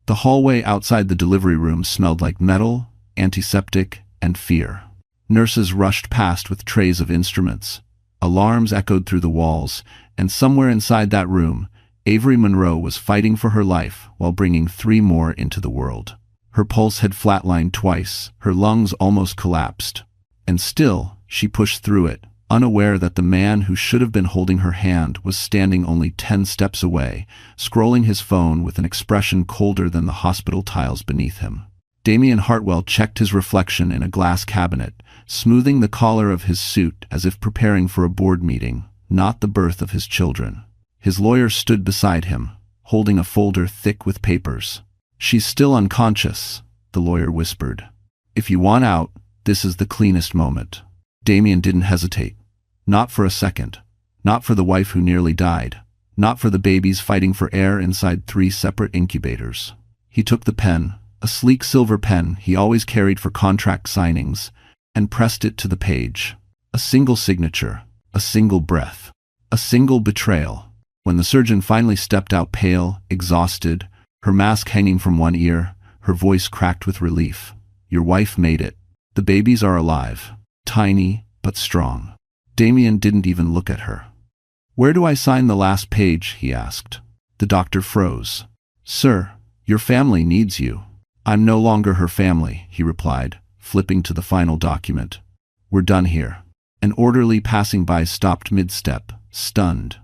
The hallway outside the delivery room smelled like metal, antiseptic, and fear. Nurses rushed past with trays of instruments. Alarms echoed through the walls, and somewhere inside that room, Avery Monroe was fighting for her life while bringing 3 more into the world. Her pulse had flatlined twice, her lungs almost collapsed. And still, she pushed through it, unaware that the man who should have been holding her hand was standing only 10 steps away, scrolling his phone with an expression colder than the hospital tiles beneath him. Damien Hartwell checked his reflection in a glass cabinet, smoothing the collar of his suit as if preparing for a board meeting, not the birth of his children. His lawyer stood beside him, holding a folder thick with papers. "She's still unconscious," the lawyer whispered. "If you want out, this is the cleanest moment." Damien didn't hesitate. Not for a second. Not for the wife who nearly died. Not for the babies fighting for air inside 3 separate incubators. He took the pen, a sleek silver pen he always carried for contract signings, and pressed it to the page. A single signature, a single breath, a single betrayal. When the surgeon finally stepped out pale, exhausted, her mask hanging from one ear, her voice cracked with relief. "Your wife made it. The babies are alive. Tiny, but strong." Damien didn't even look at her. "Where do I sign the last page?" he asked. The doctor froze. "Sir, your family needs you." "I'm no longer her family," he replied, flipping to the final document. "We're done here." An orderly passing by stopped mid-step, stunned.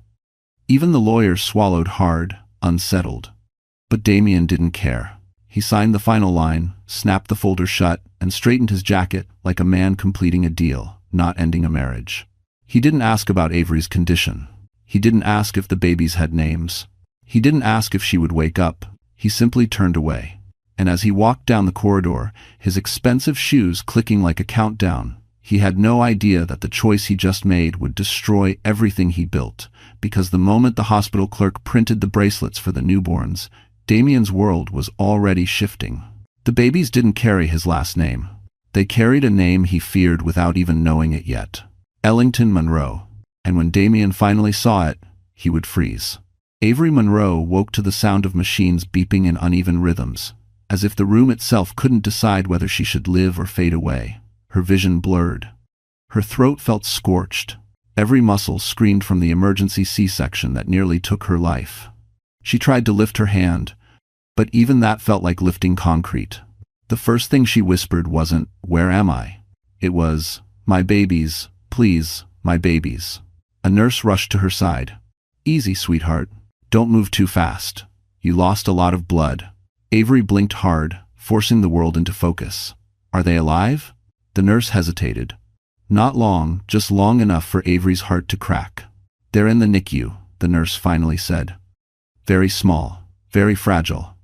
Even the lawyer swallowed hard, unsettled. But Damien didn't care. He signed the final line, snapped the folder shut, and straightened his jacket like a man completing a deal, not ending a marriage. He didn't ask about Avery's condition. He didn't ask if the babies had names. He didn't ask if she would wake up. He simply turned away. And as he walked down the corridor, his expensive shoes clicking like a countdown, he had no idea that the choice he just made would destroy everything he built, because the moment the hospital clerk printed the bracelets for the newborns, Damien's world was already shifting. The babies didn't carry his last name. They carried a name he feared without even knowing it yet. Ellington Monroe. And when Damien finally saw it, he would freeze. Avery Monroe woke to the sound of machines beeping in uneven rhythms, as if the room itself couldn't decide whether she should live or fade away. Her vision blurred. Her throat felt scorched. Every muscle screamed from the emergency C-section that nearly took her life. She tried to lift her hand, but even that felt like lifting concrete. The first thing she whispered wasn't, "Where am I?" It was, "My babies, please, my babies." A nurse rushed to her side. "Easy, sweetheart. Don't move too fast. You lost a lot of blood." Avery blinked hard, forcing the world into focus. "Are they alive?" The nurse hesitated. Not long, just long enough for Avery's heart to crack. "They're in the NICU," the nurse finally said. "Very small, very fragile.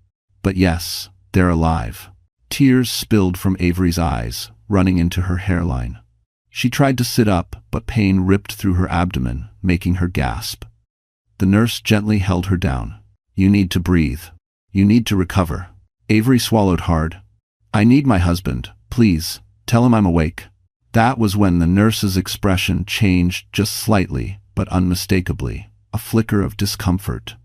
But yes, they're alive." Tears spilled from Avery's eyes, running into her hairline. She tried to sit up, but pain ripped through her abdomen, making her gasp. The nurse gently held her down. "You need to breathe. You need to recover." Avery swallowed hard. "I need my husband. Please, tell him I'm awake." That was when the nurse's expression changed just slightly, but unmistakably, a flicker of discomfort.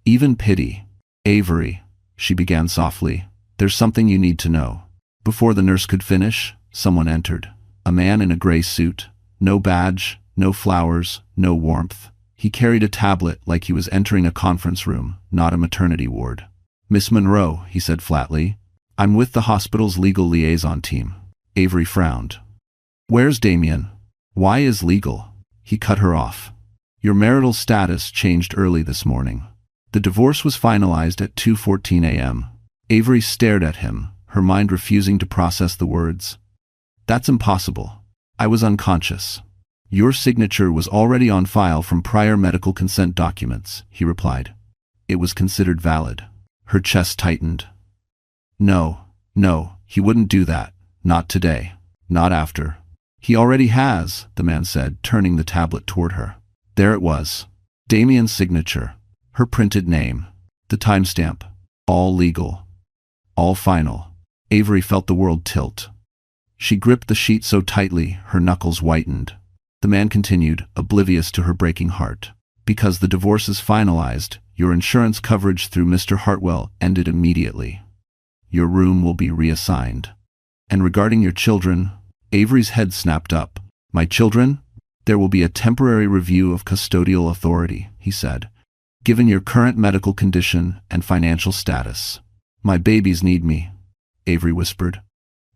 Even pity. "Avery," she began softly, "there's something you need to know." Before the nurse could finish, someone entered. A man in a gray suit. No badge, no flowers, no warmth. He carried a tablet like he was entering a conference room, not a maternity ward. "Miss Monroe," he said flatly, "I'm with the hospital's legal liaison team." Avery frowned. "Where's Damien?" "Why is legal?" He cut her off. "Your marital status changed early this morning." The divorce was finalized at 2:14 a.m. Avery stared at him, her mind refusing to process the words. "That's impossible. I was unconscious." "Your signature was already on file from prior medical consent documents," he replied. "It was considered valid." Her chest tightened. No, he wouldn't do that. Not today. Not after. "He already has," the man said, turning the tablet toward her. There it was. Damien's signature. Her printed name. The timestamp. All legal. All final. Avery felt the world tilt. She gripped the sheet so tightly, her knuckles whitened. The man continued, oblivious to her breaking heart. Because the divorce is finalized, your insurance coverage through Mr. Hartwell ended immediately. Your room will be reassigned. And regarding your children, Avery's head snapped up. My children? There will be a temporary review of custodial authority, he said, given your current medical condition and financial status. My babies need me, Avery whispered.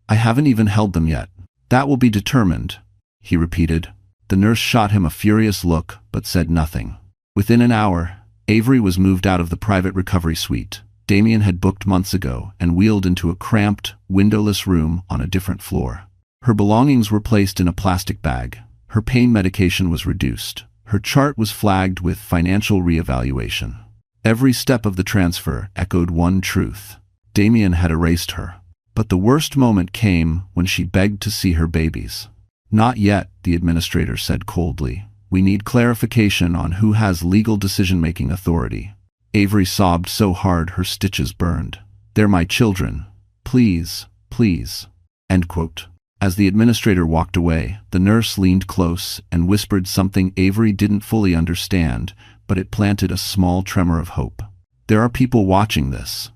I haven't even held them yet. That will be determined, he repeated. The nurse shot him a furious look, but said nothing. Within an hour, Avery was moved out of the private recovery suite Damien had booked months ago and wheeled into a cramped, windowless room on a different floor. Her belongings were placed in a plastic bag. Her pain medication was reduced. Her chart was flagged with financial reevaluation. Every step of the transfer echoed one truth. Damien had erased her. But the worst moment came when she begged to see her babies. Not yet, the administrator said coldly. We need clarification on who has legal decision-making authority. Avery sobbed so hard her stitches burned. They're my children. Please, please. End quote. As the administrator walked away, the nurse leaned close and whispered something Avery didn't fully understand, but it planted a small tremor of hope. There are people watching this.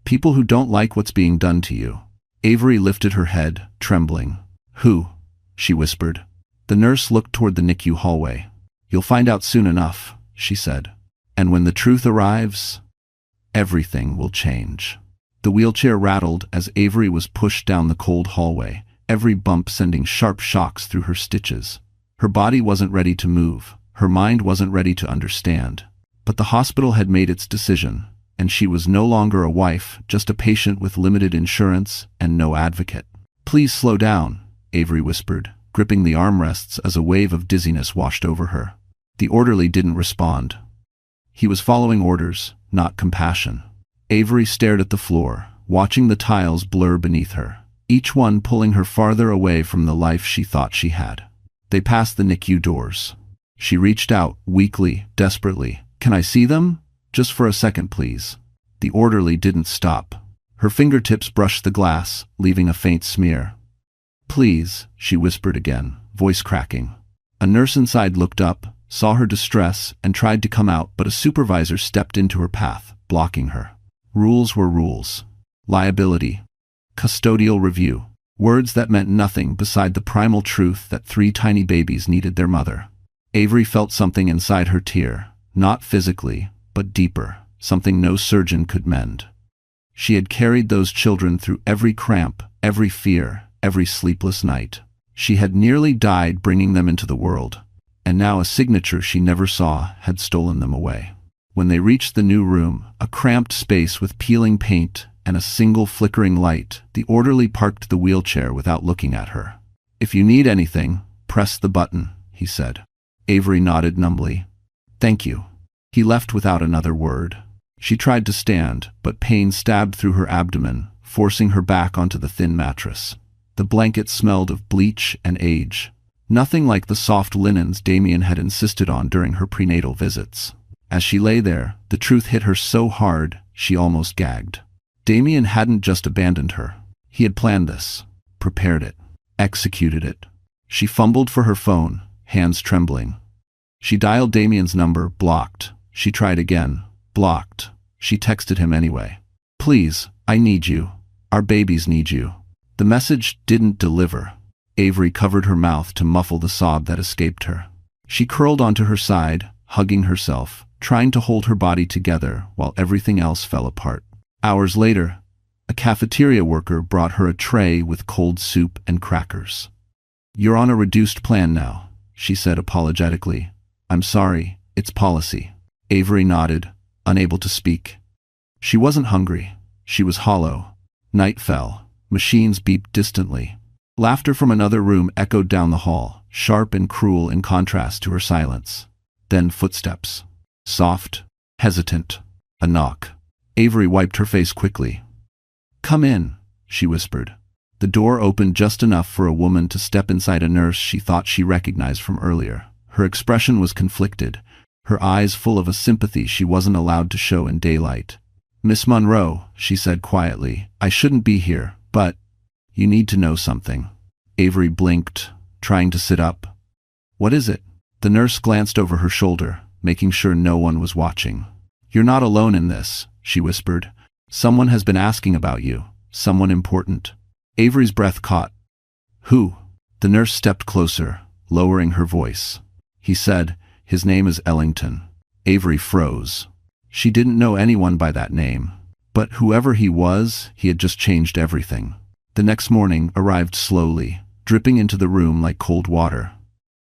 People who don't like what's being done to you. Avery lifted her head, trembling. Who? She whispered. The nurse looked toward the NICU hallway. You'll find out soon enough, she said. And when the truth arrives, everything will change. The wheelchair rattled as Avery was pushed down the cold hallway, every bump sending sharp shocks through her stitches. Her body wasn't ready to move. Her mind wasn't ready to understand. But the hospital had made its decision, and she was no longer a wife, just a patient with limited insurance and no advocate. Please slow down, Avery whispered, gripping the armrests as a wave of dizziness washed over her. The orderly didn't respond. He was following orders, not compassion. Avery stared at the floor, watching the tiles blur beneath her, each one pulling her farther away from the life she thought she had. They passed the NICU doors. She reached out, weakly, desperately. Can I see them? Just for a second, please. The orderly didn't stop. Her fingertips brushed the glass, leaving a faint smear. Please, she whispered again, voice cracking. A nurse inside looked up, saw her distress, and tried to come out, but a supervisor stepped into her path, blocking her. Rules were rules. Liability. Custodial review. Words that meant nothing beside the primal truth that 3 tiny babies needed their mother. Avery felt something inside her tear, not physically, but deeper, something no surgeon could mend. She had carried those children through every cramp, every fear, every sleepless night. She had nearly died bringing them into the world, and now a signature she never saw had stolen them away. When they reached the new room, a cramped space with peeling paint and a single flickering light, the orderly parked the wheelchair without looking at her. If you need anything, press the button, he said. Avery nodded numbly. Thank you. He left without another word. She tried to stand, but pain stabbed through her abdomen, forcing her back onto the thin mattress. The blanket smelled of bleach and age. Nothing like the soft linens Damien had insisted on during her prenatal visits. As she lay there, the truth hit her so hard, she almost gagged. Damien hadn't just abandoned her. He had planned this, prepared it, executed it. She fumbled for her phone, hands trembling. She dialed Damien's number, blocked. She tried again, blocked. She texted him anyway. Please, I need you. Our babies need you. The message didn't deliver. Avery covered her mouth to muffle the sob that escaped her. She curled onto her side, hugging herself, trying to hold her body together while everything else fell apart. Hours later, a cafeteria worker brought her a tray with cold soup and crackers. You're on a reduced plan now, she said apologetically. I'm sorry, it's policy. Avery nodded, unable to speak. She wasn't hungry. She was hollow. Night fell. Machines beeped distantly. Laughter from another room echoed down the hall, sharp and cruel in contrast to her silence. Then footsteps. Soft, hesitant. A knock. Avery wiped her face quickly. Come in, she whispered. The door opened just enough for a woman to step inside a nurse she thought she recognized from earlier. Her expression was conflicted, her eyes full of a sympathy she wasn't allowed to show in daylight. Miss Monroe, she said quietly, I shouldn't be here, but you need to know something. Avery blinked, trying to sit up. What is it? The nurse glanced over her shoulder, making sure no one was watching. "You're not alone in this," she whispered. "Someone has been asking about you. Someone important." Avery's breath caught. "Who?" The nurse stepped closer, lowering her voice. He said, "His name is Ellington." Avery froze. She didn't know anyone by that name. But whoever he was, he had just changed everything. The next morning arrived slowly, dripping into the room like cold water.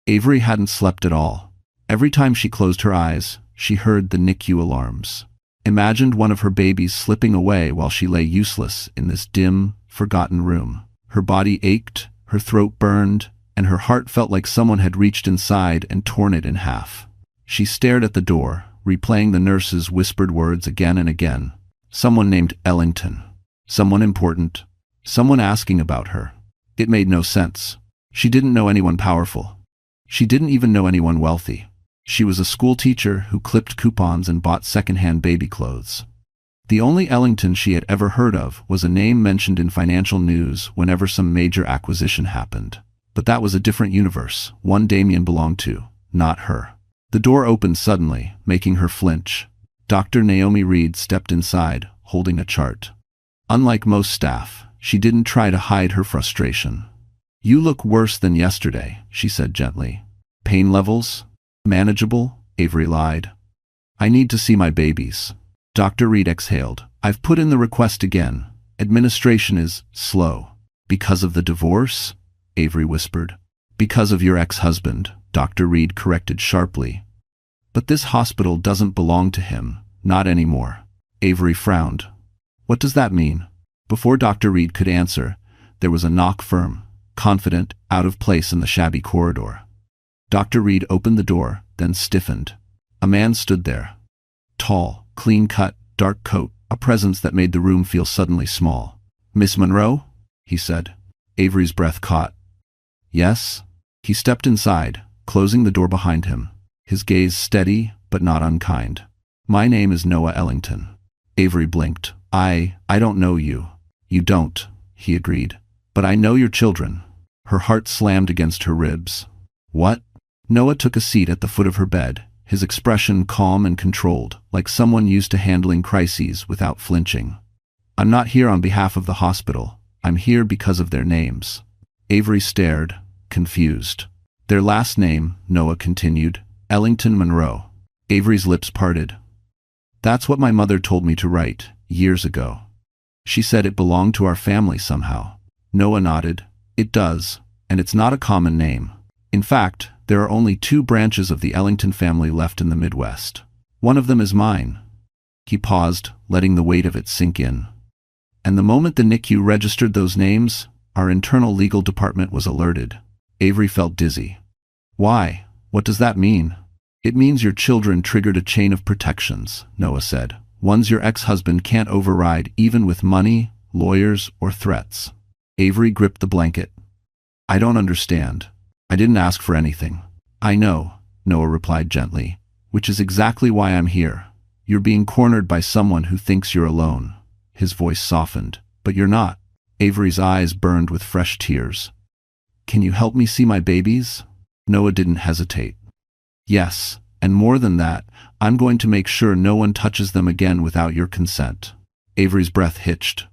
Avery hadn't slept at all. Every time she closed her eyes, she heard the NICU alarms. Imagined one of her babies slipping away while she lay useless in this dim, forgotten room. Her body ached, her throat burned, and her heart felt like someone had reached inside and torn it in half. She stared at the door, replaying the nurse's whispered words again and again. Someone named Ellington. Someone important. Someone asking about her. It made no sense. She didn't know anyone powerful. She didn't even know anyone wealthy. She was a school teacher who clipped coupons and bought secondhand baby clothes. The only Ellington she had ever heard of was a name mentioned in financial news whenever some major acquisition happened. But that was a different universe, one Damien belonged to, not her. The door opened suddenly, making her flinch. Dr. Naomi Reed stepped inside, holding a chart. Unlike most staff, she didn't try to hide her frustration. "You look worse than yesterday," she said gently. "Pain levels? Manageable?" Avery lied. "I need to see my babies." Dr. Reed exhaled. "I've put in the request again. Administration is slow." "Because of the divorce?" Avery whispered. "Because of your ex-husband," Dr. Reed corrected sharply. "But this hospital doesn't belong to him, not anymore." Avery frowned. "What does that mean?" Before Dr. Reed could answer, there was a knock, firm, confident, out of place in the shabby corridor. Dr. Reed opened the door, then stiffened. A man stood there. Tall, clean-cut, dark coat, a presence that made the room feel suddenly small. "Miss Monroe?" he said. Avery's breath caught. "Yes?" He stepped inside, closing the door behind him, his gaze steady but not unkind. "My name is Noah Ellington." Avery blinked. I don't know you." "You don't," he agreed. "But I know your children." Her heart slammed against her ribs. "What?" Noah took a seat at the foot of her bed, his expression calm and controlled, like someone used to handling crises without flinching. "I'm not here on behalf of the hospital. I'm here because of their names." Avery stared, confused. "Their last name," Noah continued, "Ellington Monroe." Avery's lips parted. "That's what my mother told me to write, years ago. She said it belonged to our family somehow." Noah nodded. "It does, and it's not a common name. In fact, there are only 2 branches of the Ellington family left in the Midwest. One of them is mine." He paused, letting the weight of it sink in. "And the moment the NICU registered those names, our internal legal department was alerted." Avery felt dizzy. "Why? What does that mean?" "It means your children triggered a chain of protections," Noah said. "Ones your ex-husband can't override even with money, lawyers, or threats." Avery gripped the blanket. "I don't understand. I didn't ask for anything." "I know," Noah replied gently, "which is exactly why I'm here. You're being cornered by someone who thinks you're alone." His voice softened. "But you're not." Avery's eyes burned with fresh tears. "Can you help me see my babies?" Noah didn't hesitate. "Yes, and more than that, I'm going to make sure no one touches them again without your consent." Avery's breath hitched.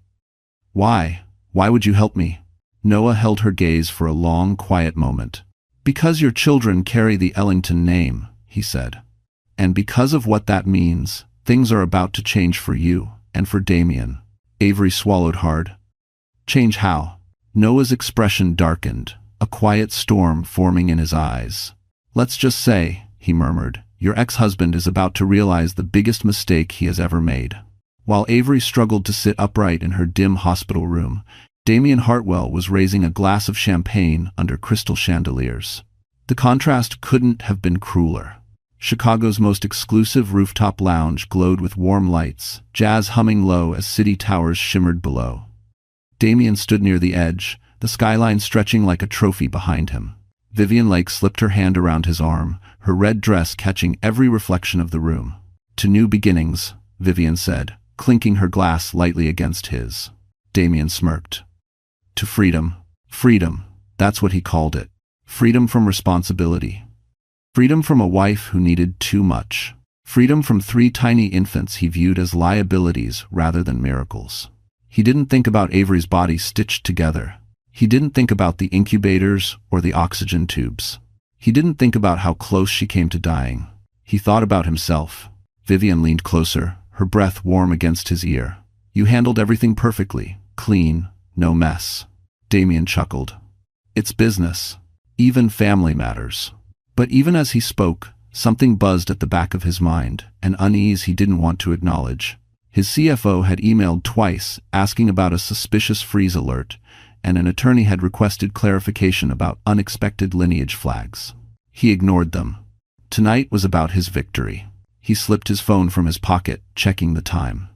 "Why? Why would you help me?" Noah held her gaze for a long, quiet moment. "Because your children carry the Ellington name," he said. "And because of what that means, things are about to change for you, and for Damien." Avery swallowed hard. "Change how?" Noah's expression darkened, a quiet storm forming in his eyes. "Let's just say," he murmured, "your ex-husband is about to realize the biggest mistake he has ever made." While Avery struggled to sit upright in her dim hospital room, Damien Hartwell was raising a glass of champagne under crystal chandeliers. The contrast couldn't have been crueler. Chicago's most exclusive rooftop lounge glowed with warm lights, jazz humming low as city towers shimmered below. Damien stood near the edge, the skyline stretching like a trophy behind him. Vivian Lake slipped her hand around his arm, her red dress catching every reflection of the room. "To new beginnings," Vivian said, clinking her glass lightly against his. Damien smirked. "To freedom." Freedom, that's what he called it. Freedom from responsibility. Freedom from a wife who needed too much. Freedom from 3 tiny infants he viewed as liabilities rather than miracles. He didn't think about Avery's body stitched together. He didn't think about the incubators or the oxygen tubes. He didn't think about how close she came to dying. He thought about himself. Vivian leaned closer, her breath warm against his ear. You handled everything perfectly, clean, no mess. Damien chuckled. It's business. Even family matters. But even as he spoke, something buzzed at the back of his mind, an unease he didn't want to acknowledge. His CFO had emailed twice asking about a suspicious freeze alert, and an attorney had requested clarification about unexpected lineage flags. He ignored them. Tonight was about his victory. He slipped his phone from his pocket, checking the time.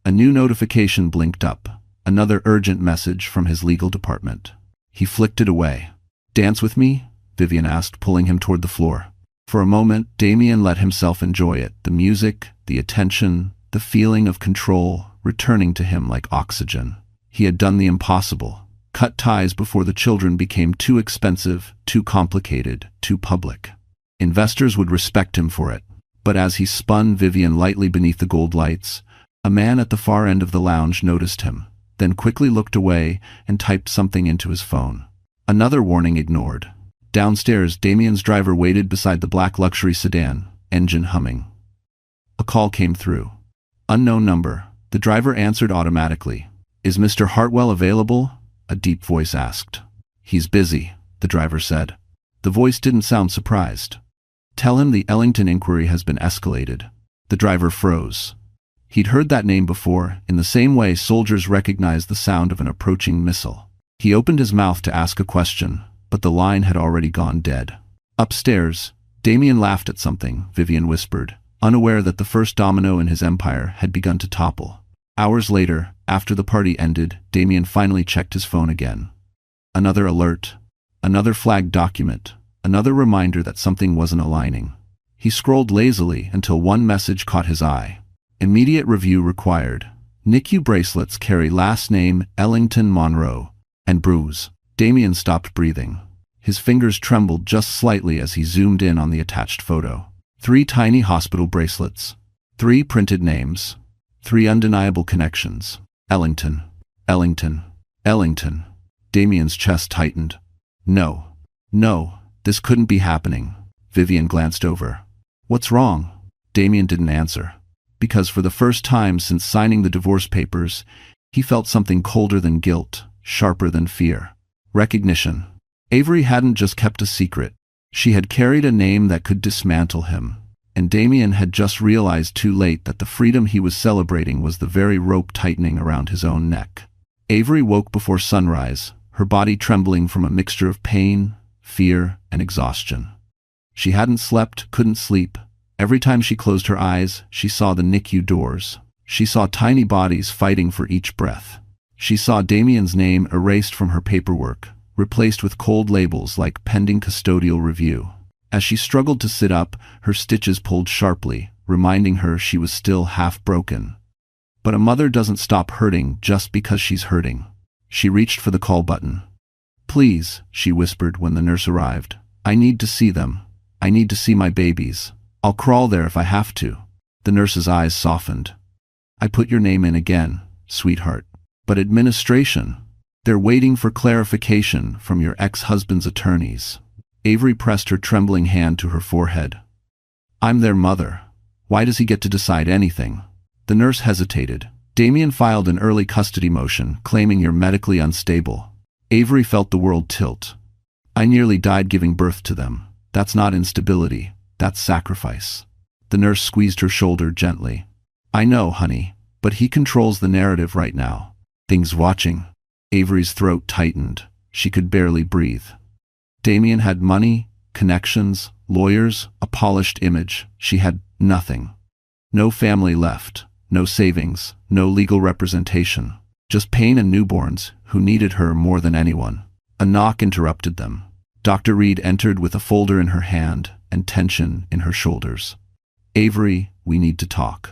A new notification blinked up, another urgent message from his legal department. He flicked it away. Dance with me? Vivian asked, pulling him toward the floor. For a moment, Damien let himself enjoy it, the music, the attention, the feeling of control returning to him like oxygen. He had done the impossible. Cut ties before the children became too expensive, too complicated, too public. Investors would respect him for it. But as he spun Vivian lightly beneath the gold lights, a man at the far end of the lounge noticed him, then quickly looked away and typed something into his phone. Another warning ignored. Downstairs, Damien's driver waited beside the black luxury sedan, engine humming. A call came through. Unknown number. The driver answered automatically. Is Mr. Hartwell available? A deep voice asked. He's busy, the driver said. The voice didn't sound surprised. Tell him the Ellington inquiry has been escalated. The driver froze. He'd heard that name before, in the same way soldiers recognize the sound of an approaching missile. He opened his mouth to ask a question, but the line had already gone dead. Upstairs, Damien laughed at something, Vivian whispered, unaware that the first domino in his empire had begun to topple. Hours later, after the party ended, Damien finally checked his phone again. Another alert. Another flagged document. Another reminder that something wasn't aligning. He scrolled lazily until one message caught his eye. Immediate review required. NICU bracelets carry last name Ellington Monroe and bruise. Damien stopped breathing. His fingers trembled just slightly as he zoomed in on the attached photo. 3 tiny hospital bracelets. 3 printed names. 3 undeniable connections. Ellington. Ellington. Ellington. Damien's chest tightened. No. No, this couldn't be happening. Vivian glanced over. What's wrong? Damien didn't answer. Because for the first time since signing the divorce papers, he felt something colder than guilt, sharper than fear. Recognition. Avery hadn't just kept a secret. She had carried a name that could dismantle him. And Damien had just realized too late that the freedom he was celebrating was the very rope tightening around his own neck. Avery woke before sunrise, her body trembling from a mixture of pain, fear, and exhaustion. She hadn't slept, couldn't sleep. Every time she closed her eyes, she saw the NICU doors. She saw tiny bodies fighting for each breath. She saw Damien's name erased from her paperwork, replaced with cold labels like pending custodial review. As she struggled to sit up, her stitches pulled sharply, reminding her she was still half broken. But a mother doesn't stop hurting just because she's hurting. She reached for the call button. Please, she whispered when the nurse arrived. I need to see them. I need to see my babies. I'll crawl there if I have to. The nurse's eyes softened. I put your name in again, sweetheart. But administration. They're waiting for clarification from your ex-husband's attorneys. Avery pressed her trembling hand to her forehead. I'm their mother. Why does he get to decide anything? The nurse hesitated. Damien filed an early custody motion, claiming you're medically unstable. Avery felt the world tilt. I nearly died giving birth to them. That's not instability. That's sacrifice. The nurse squeezed her shoulder gently. I know, honey, but he controls the narrative right now. Things watching. Avery's throat tightened. She could barely breathe. Damien had money, connections, lawyers, a polished image. She had nothing. No family left. No savings. No legal representation. Just pain and newborns who needed her more than anyone. A knock interrupted them. Dr. Reed entered with a folder in her hand and tension in her shoulders. Avery, we need to talk.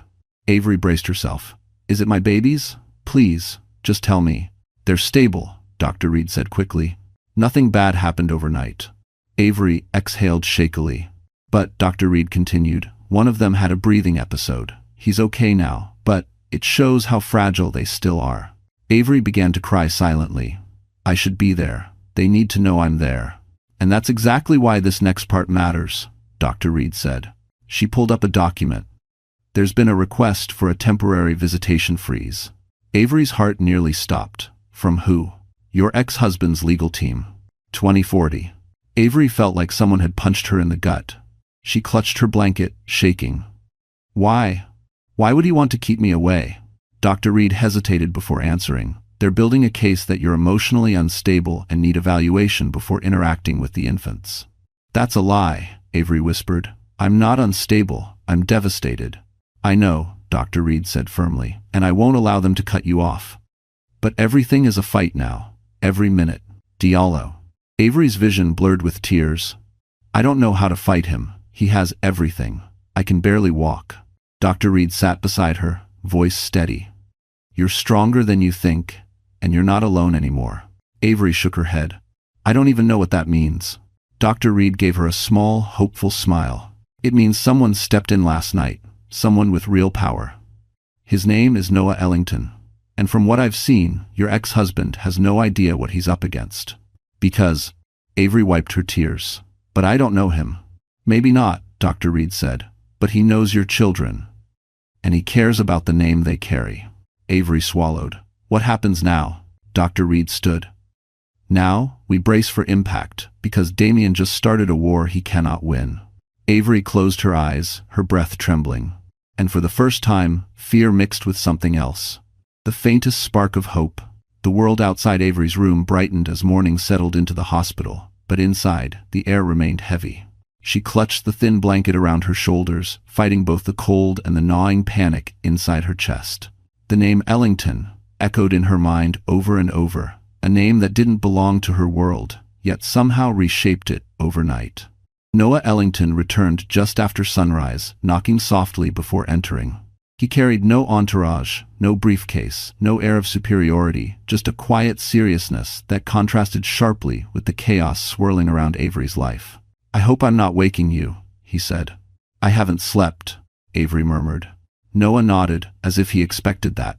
Avery braced herself. Is it my babies? Please, just tell me. They're stable, Dr. Reed said quickly. Nothing bad happened overnight. Avery exhaled shakily. But, Dr. Reed continued, one of them had a breathing episode. He's okay now, but it shows how fragile they still are. Avery began to cry silently. I should be there. They need to know I'm there. And that's exactly why this next part matters, Dr. Reed said. She pulled up a document. There's been a request for a temporary visitation freeze. Avery's heart nearly stopped. From who? Your ex-husband's legal team. 2040. Avery felt like someone had punched her in the gut. She clutched her blanket, shaking. Why? Why would he want to keep me away? Dr. Reed hesitated before answering. They're building a case that you're emotionally unstable and need evaluation before interacting with the infants. That's a lie, Avery whispered. I'm not unstable. I'm devastated. I know, Dr. Reed said firmly, and I won't allow them to cut you off. But everything is a fight now. Every minute. Diallo. Avery's vision blurred with tears. I don't know how to fight him. He has everything. I can barely walk. Dr. Reed sat beside her, voice steady. You're stronger than you think, and you're not alone anymore. Avery shook her head. I don't even know what that means. Dr. Reed gave her a small, hopeful smile. It means someone stepped in last night, someone with real power. His name is Noah Ellington, and from what I've seen, your ex-husband has no idea what he's up against. Because, Avery wiped her tears. But I don't know him. Maybe not, Dr. Reed said, but he knows your children, and he cares about the name they carry. Avery swallowed. What happens now? Dr. Reed stood. Now, we brace for impact, because Damien just started a war he cannot win. Avery closed her eyes, her breath trembling. And for the first time, fear mixed with something else. The faintest spark of hope. The world outside Avery's room brightened as morning settled into the hospital, but inside, the air remained heavy. She clutched the thin blanket around her shoulders, fighting both the cold and the gnawing panic inside her chest. The name Ellington echoed in her mind over and over, a name that didn't belong to her world, yet somehow reshaped it overnight. Noah Ellington returned just after sunrise, knocking softly before entering. He carried no entourage, no briefcase, no air of superiority, just a quiet seriousness that contrasted sharply with the chaos swirling around Avery's life. I hope I'm not waking you, he said. I haven't slept, Avery murmured. Noah nodded, as if he expected that.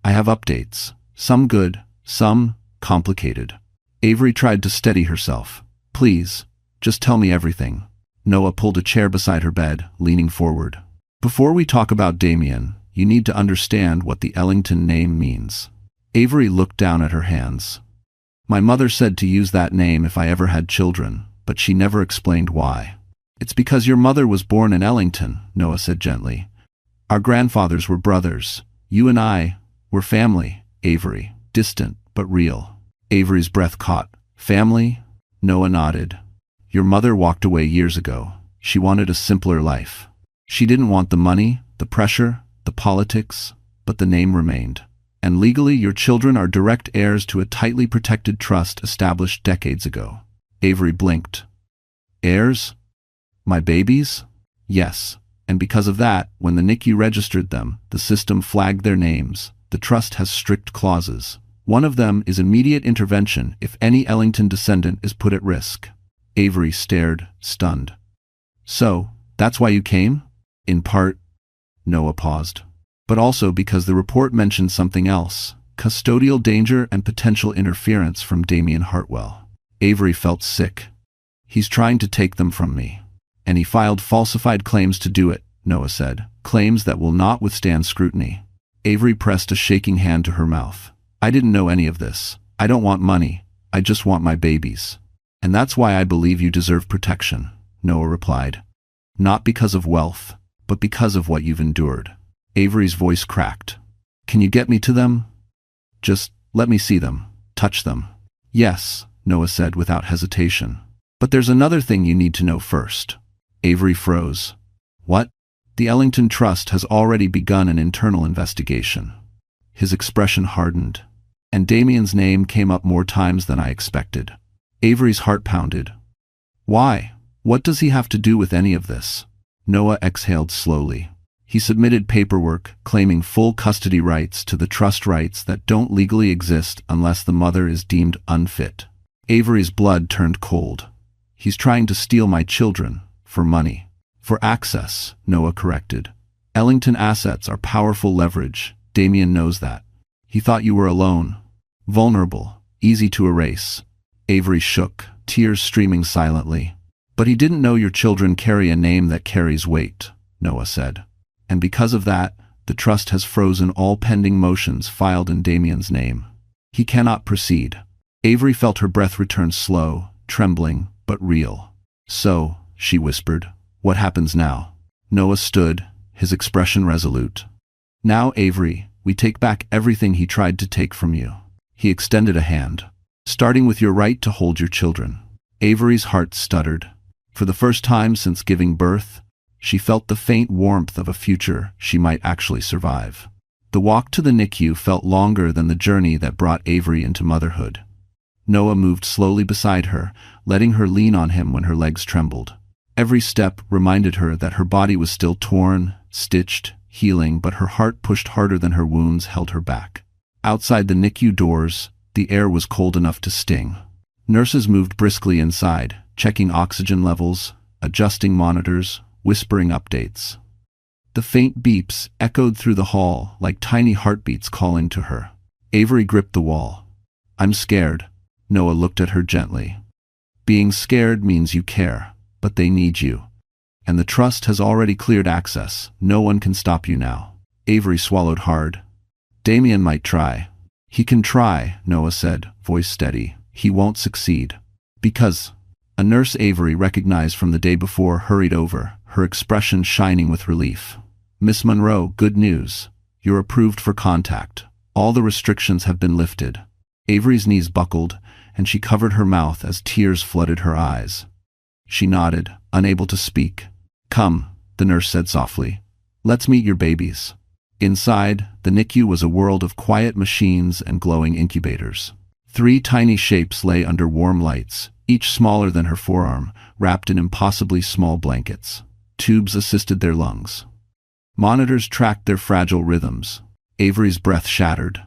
I have updates. Some good, some complicated. Avery tried to steady herself. Please, just tell me everything. Noah pulled a chair beside her bed, leaning forward. Before we talk about Damien, you need to understand what the Ellington name means. Avery looked down at her hands. My mother said to use that name if I ever had children, but she never explained why. It's because your mother was born in Ellington, Noah said gently. Our grandfathers were brothers. You and I were family, Avery. Distant, but real. Avery's breath caught. Family? Noah nodded. Your mother walked away years ago. She wanted a simpler life. She didn't want the money, the pressure, the politics, but the name remained. And legally, your children are direct heirs to a tightly protected trust established decades ago. Avery blinked. Heirs? My babies? Yes. And because of that, when the NICU registered them, the system flagged their names. The trust has strict clauses. One of them is immediate intervention if any Ellington descendant is put at risk. Avery stared, stunned. So, that's why you came? In part, Noah paused. But also because the report mentioned something else, custodial danger and potential interference from Damien Hartwell. Avery felt sick. He's trying to take them from me. And he filed falsified claims to do it, Noah said, claims that will not withstand scrutiny. Avery pressed a shaking hand to her mouth. I didn't know any of this. I don't want money. I just want my babies. And that's why I believe you deserve protection, Noah replied. Not because of wealth, but because of what you've endured. Avery's voice cracked. Can you get me to them? Just let me see them, touch them. Yes, Noah said without hesitation. But there's another thing you need to know first. Avery froze. What? The Ellington Trust has already begun an internal investigation. His expression hardened, and Damien's name came up more times than I expected. Avery's heart pounded. Why? What does he have to do with any of this? Noah exhaled slowly. He submitted paperwork claiming full custody rights to the trust rights that don't legally exist unless the mother is deemed unfit. Avery's blood turned cold. He's trying to steal my children, for money. For access, Noah corrected. Ellington assets are powerful leverage. Damien knows that. He thought you were alone. Vulnerable. Easy to erase. Avery shook, tears streaming silently. But he didn't know your children carry a name that carries weight, Noah said. And because of that, the trust has frozen all pending motions filed in Damien's name. He cannot proceed. Avery felt her breath return slow, trembling, but real. So, she whispered, what happens now? Noah stood, his expression resolute. Now, Avery, we take back everything he tried to take from you. He extended a hand. Starting with your right to hold your children. Avery's heart stuttered. For the first time since giving birth, she felt the faint warmth of a future she might actually survive. The walk to the NICU felt longer than the journey that brought Avery into motherhood. Noah moved slowly beside her, letting her lean on him when her legs trembled. Every step reminded her that her body was still torn, stitched, healing, but her heart pushed harder than her wounds held her back. Outside the NICU doors, the air was cold enough to sting. Nurses moved briskly inside, checking oxygen levels, adjusting monitors, whispering updates. The faint beeps echoed through the hall like tiny heartbeats calling to her. Avery gripped the wall. I'm scared. Noah looked at her gently. Being scared means you care, but they need you. And the trust has already cleared access. No one can stop you now. Avery swallowed hard. Damien might try. He can try, Noah said, voice steady. He won't succeed. Because... A nurse Avery recognized from the day before hurried over, her expression shining with relief. Miss Monroe, good news. You're approved for contact. All the restrictions have been lifted. Avery's knees buckled, and she covered her mouth as tears flooded her eyes. She nodded, unable to speak. Come, the nurse said softly. Let's meet your babies. Inside, the NICU was a world of quiet machines and glowing incubators. 3 tiny shapes lay under warm lights, each smaller than her forearm, wrapped in impossibly small blankets. Tubes assisted their lungs. Monitors tracked their fragile rhythms. Avery's breath shattered.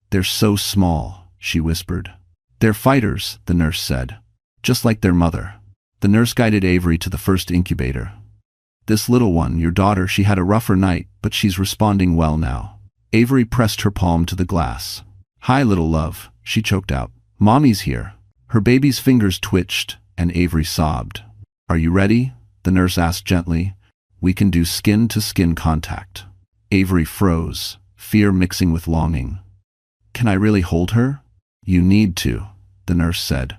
They're so small, she whispered. They're fighters, the nurse said. Just like their mother. The nurse guided Avery to the first incubator. This little one, your daughter, she had a rougher night, but she's responding well now. Avery pressed her palm to the glass. Hi, little love, she choked out. Mommy's here. Her baby's fingers twitched, and Avery sobbed. Are you ready? The nurse asked gently. We can do skin-to-skin contact. Avery froze, fear mixing with longing. Can I really hold her? You need to, the nurse said.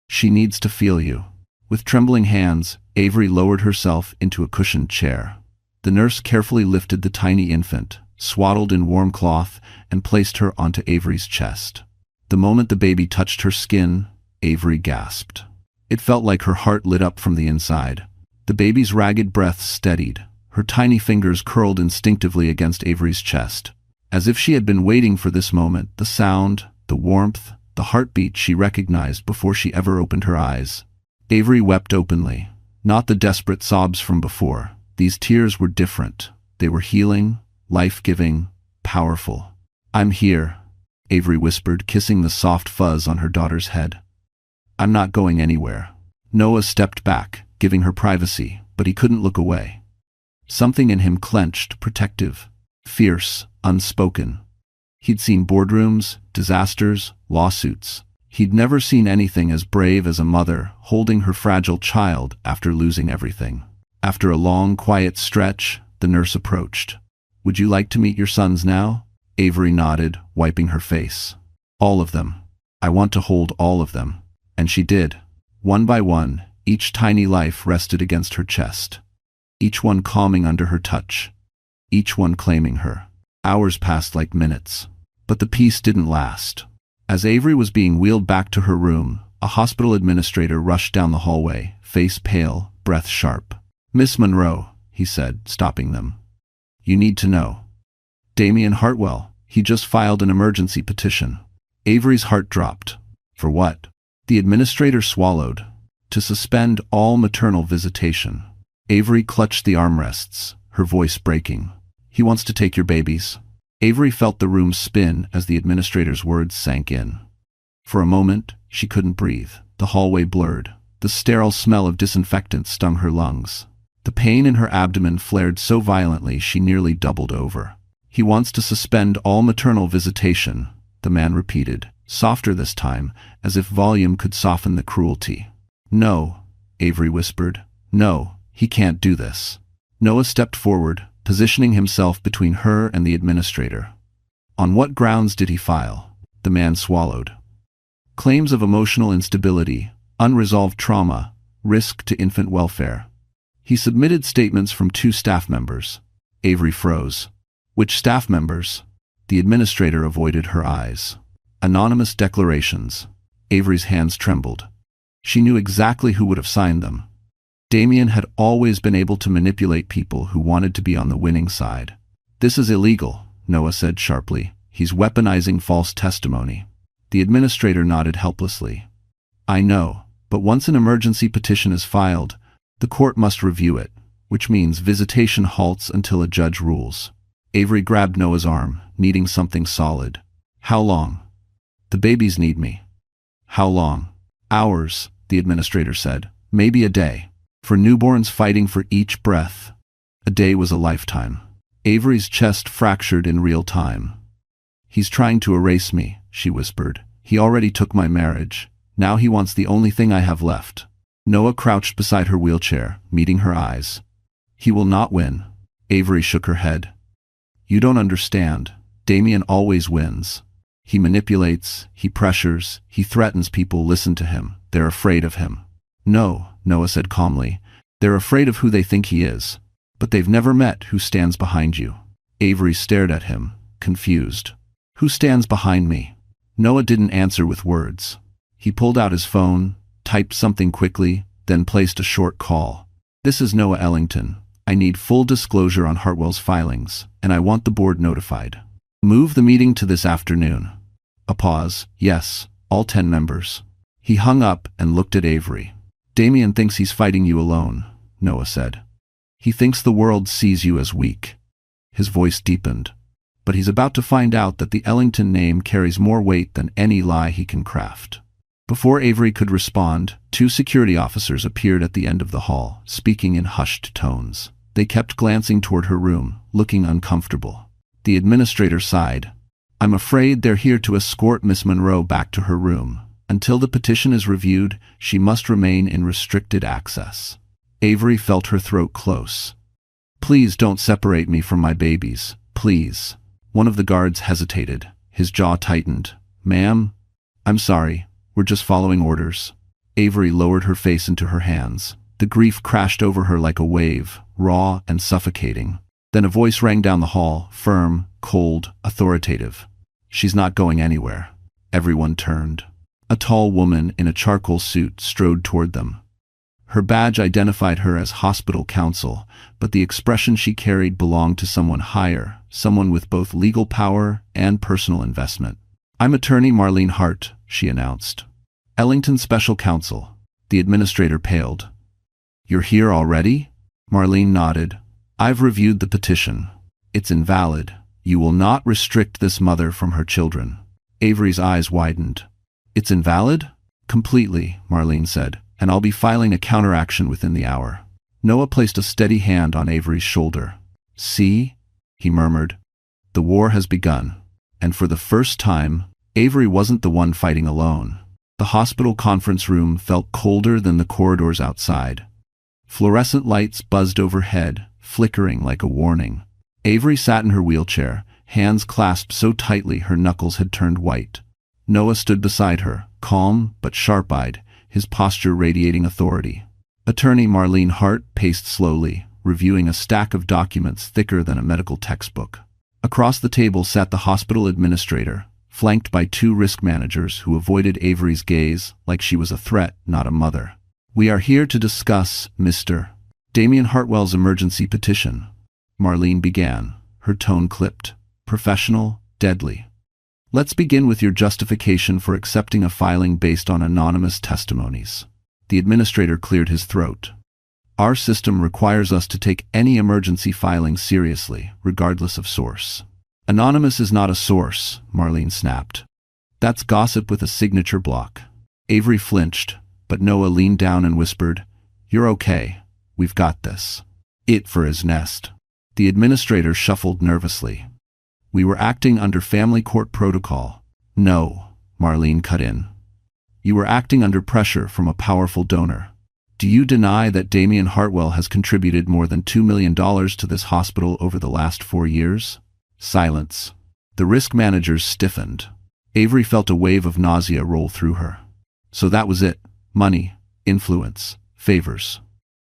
She needs to feel you. With trembling hands, Avery lowered herself into a cushioned chair. The nurse carefully lifted the tiny infant, swaddled in warm cloth, and placed her onto Avery's chest. The moment the baby touched her skin, Avery gasped. It felt like her heart lit up from the inside. The baby's ragged breath steadied. Her tiny fingers curled instinctively against Avery's chest. As if she had been waiting for this moment, the sound, the warmth, the heartbeat she recognized before she ever opened her eyes. Avery wept openly. Not the desperate sobs from before. These tears were different. They were healing, life-giving, powerful. I'm here, Avery whispered, kissing the soft fuzz on her daughter's head. I'm not going anywhere. Noah stepped back, giving her privacy, but he couldn't look away. Something in him clenched, protective, fierce, unspoken. He'd seen boardrooms, disasters, lawsuits. He'd never seen anything as brave as a mother holding her fragile child after losing everything. After a long, quiet stretch, the nurse approached. Would you like to meet your sons now? Avery nodded, wiping her face. All of them. I want to hold all of them. And she did. One by one, each tiny life rested against her chest. Each one calming under her touch. Each one claiming her. Hours passed like minutes. But the peace didn't last. As Avery was being wheeled back to her room, a hospital administrator rushed down the hallway, face pale, breath sharp. Miss Monroe, he said, stopping them. You need to know. Damien Hartwell, he just filed an emergency petition. Avery's heart dropped. For what? The administrator swallowed. To suspend all maternal visitation. Avery clutched the armrests, her voice breaking. He wants to take your babies. Avery felt the room spin as the administrator's words sank in. For a moment, she couldn't breathe. The hallway blurred. The sterile smell of disinfectant stung her lungs. The pain in her abdomen flared so violently she nearly doubled over. "He wants to suspend all maternal visitation," the man repeated, softer this time, as if volume could soften the cruelty. "No," Avery whispered. "No, he can't do this." Noah stepped forward, positioning himself between her and the administrator. "On what grounds did he file?" The man swallowed. "Claims of emotional instability, unresolved trauma, risk to infant welfare." He submitted statements from 2 staff members. Avery froze. "Which staff members?" The administrator avoided her eyes. "Anonymous declarations." Avery's hands trembled. She knew exactly who would have signed them. Damien had always been able to manipulate people who wanted to be on the winning side. "This is illegal," Noah said sharply. "He's weaponizing false testimony." The administrator nodded helplessly. "I know, but once an emergency petition is filed, the court must review it, which means visitation halts until a judge rules." Avery grabbed Noah's arm, needing something solid. "How long?" "The babies need me." "How long?" "Hours," the administrator said. "Maybe a day. For newborns fighting for each breath." A day was a lifetime. Avery's chest fractured in real time. "He's trying to erase me," she whispered. "He already took my marriage. Now he wants the only thing I have left." Noah crouched beside her wheelchair, meeting her eyes. "He will not win." Avery shook her head. "You don't understand. Damien always wins. He manipulates, he pressures, he threatens people listen to him. They're afraid of him." "No," Noah said calmly. "They're afraid of who they think he is. But they've never met who stands behind you." Avery stared at him, confused. "Who stands behind me?" Noah didn't answer with words. He pulled out his phone, typed something quickly, then placed a short call. "This is Noah Ellington. I need full disclosure on Hartwell's filings, and I want the board notified. Move the meeting to this afternoon." A pause. "Yes, all 10 members." He hung up and looked at Avery. "Damien thinks he's fighting you alone," Noah said. "He thinks the world sees you as weak." His voice deepened. "But he's about to find out that the Ellington name carries more weight than any lie he can craft." Before Avery could respond, 2 security officers appeared at the end of the hall, speaking in hushed tones. They kept glancing toward her room, looking uncomfortable. The administrator sighed. "I'm afraid they're here to escort Miss Monroe back to her room. Until the petition is reviewed, she must remain in restricted access." Avery felt her throat close. "Please don't separate me from my babies, please." One of the guards hesitated. His jaw tightened. "Ma'am? I'm sorry. We're just following orders." Avery lowered her face into her hands. The grief crashed over her like a wave, raw and suffocating. Then a voice rang down the hall, firm, cold, authoritative. "She's not going anywhere." Everyone turned. A tall woman in a charcoal suit strode toward them. Her badge identified her as hospital counsel, but the expression she carried belonged to someone higher, someone with both legal power and personal investment. "I'm attorney Marlene Hart," she announced. "Ellington Special Counsel." The administrator paled. "You're here already?" Marlene nodded. "I've reviewed the petition. It's invalid. You will not restrict this mother from her children." Avery's eyes widened. "It's invalid?" "Completely," Marlene said, "and I'll be filing a counteraction within the hour." Noah placed a steady hand on Avery's shoulder. "See?" he murmured. "The war has begun." And for the first time, Avery wasn't the one fighting alone. The hospital conference room felt colder than the corridors outside. Fluorescent lights buzzed overhead, flickering like a warning. Avery sat in her wheelchair, hands clasped so tightly her knuckles had turned white. Noah stood beside her, calm but sharp-eyed, his posture radiating authority. Attorney Marlene Hart paced slowly, reviewing a stack of documents thicker than a medical textbook. Across the table sat the hospital administrator, flanked by 2 risk managers who avoided Avery's gaze like she was a threat, not a mother. "We are here to discuss, Mr. Damien Hartwell's emergency petition," Marlene began, her tone clipped, professional, deadly. "Let's begin with your justification for accepting a filing based on anonymous testimonies." The administrator cleared his throat. "Our system requires us to take any emergency filing seriously, regardless of source." "Anonymous is not a source," Marlene snapped. "That's gossip with a signature block." Avery flinched, but Noah leaned down and whispered, "You're okay. We've got this." It for his nest. The administrator shuffled nervously. We were acting under family court protocol. No, Marlene cut in. You were acting under pressure from a powerful donor. Do you deny that Damien Hartwell has contributed more than $2 million to this hospital over the last 4 years? Silence. The risk managers stiffened. Avery felt a wave of nausea roll through her. So that was it. Money, influence, favors.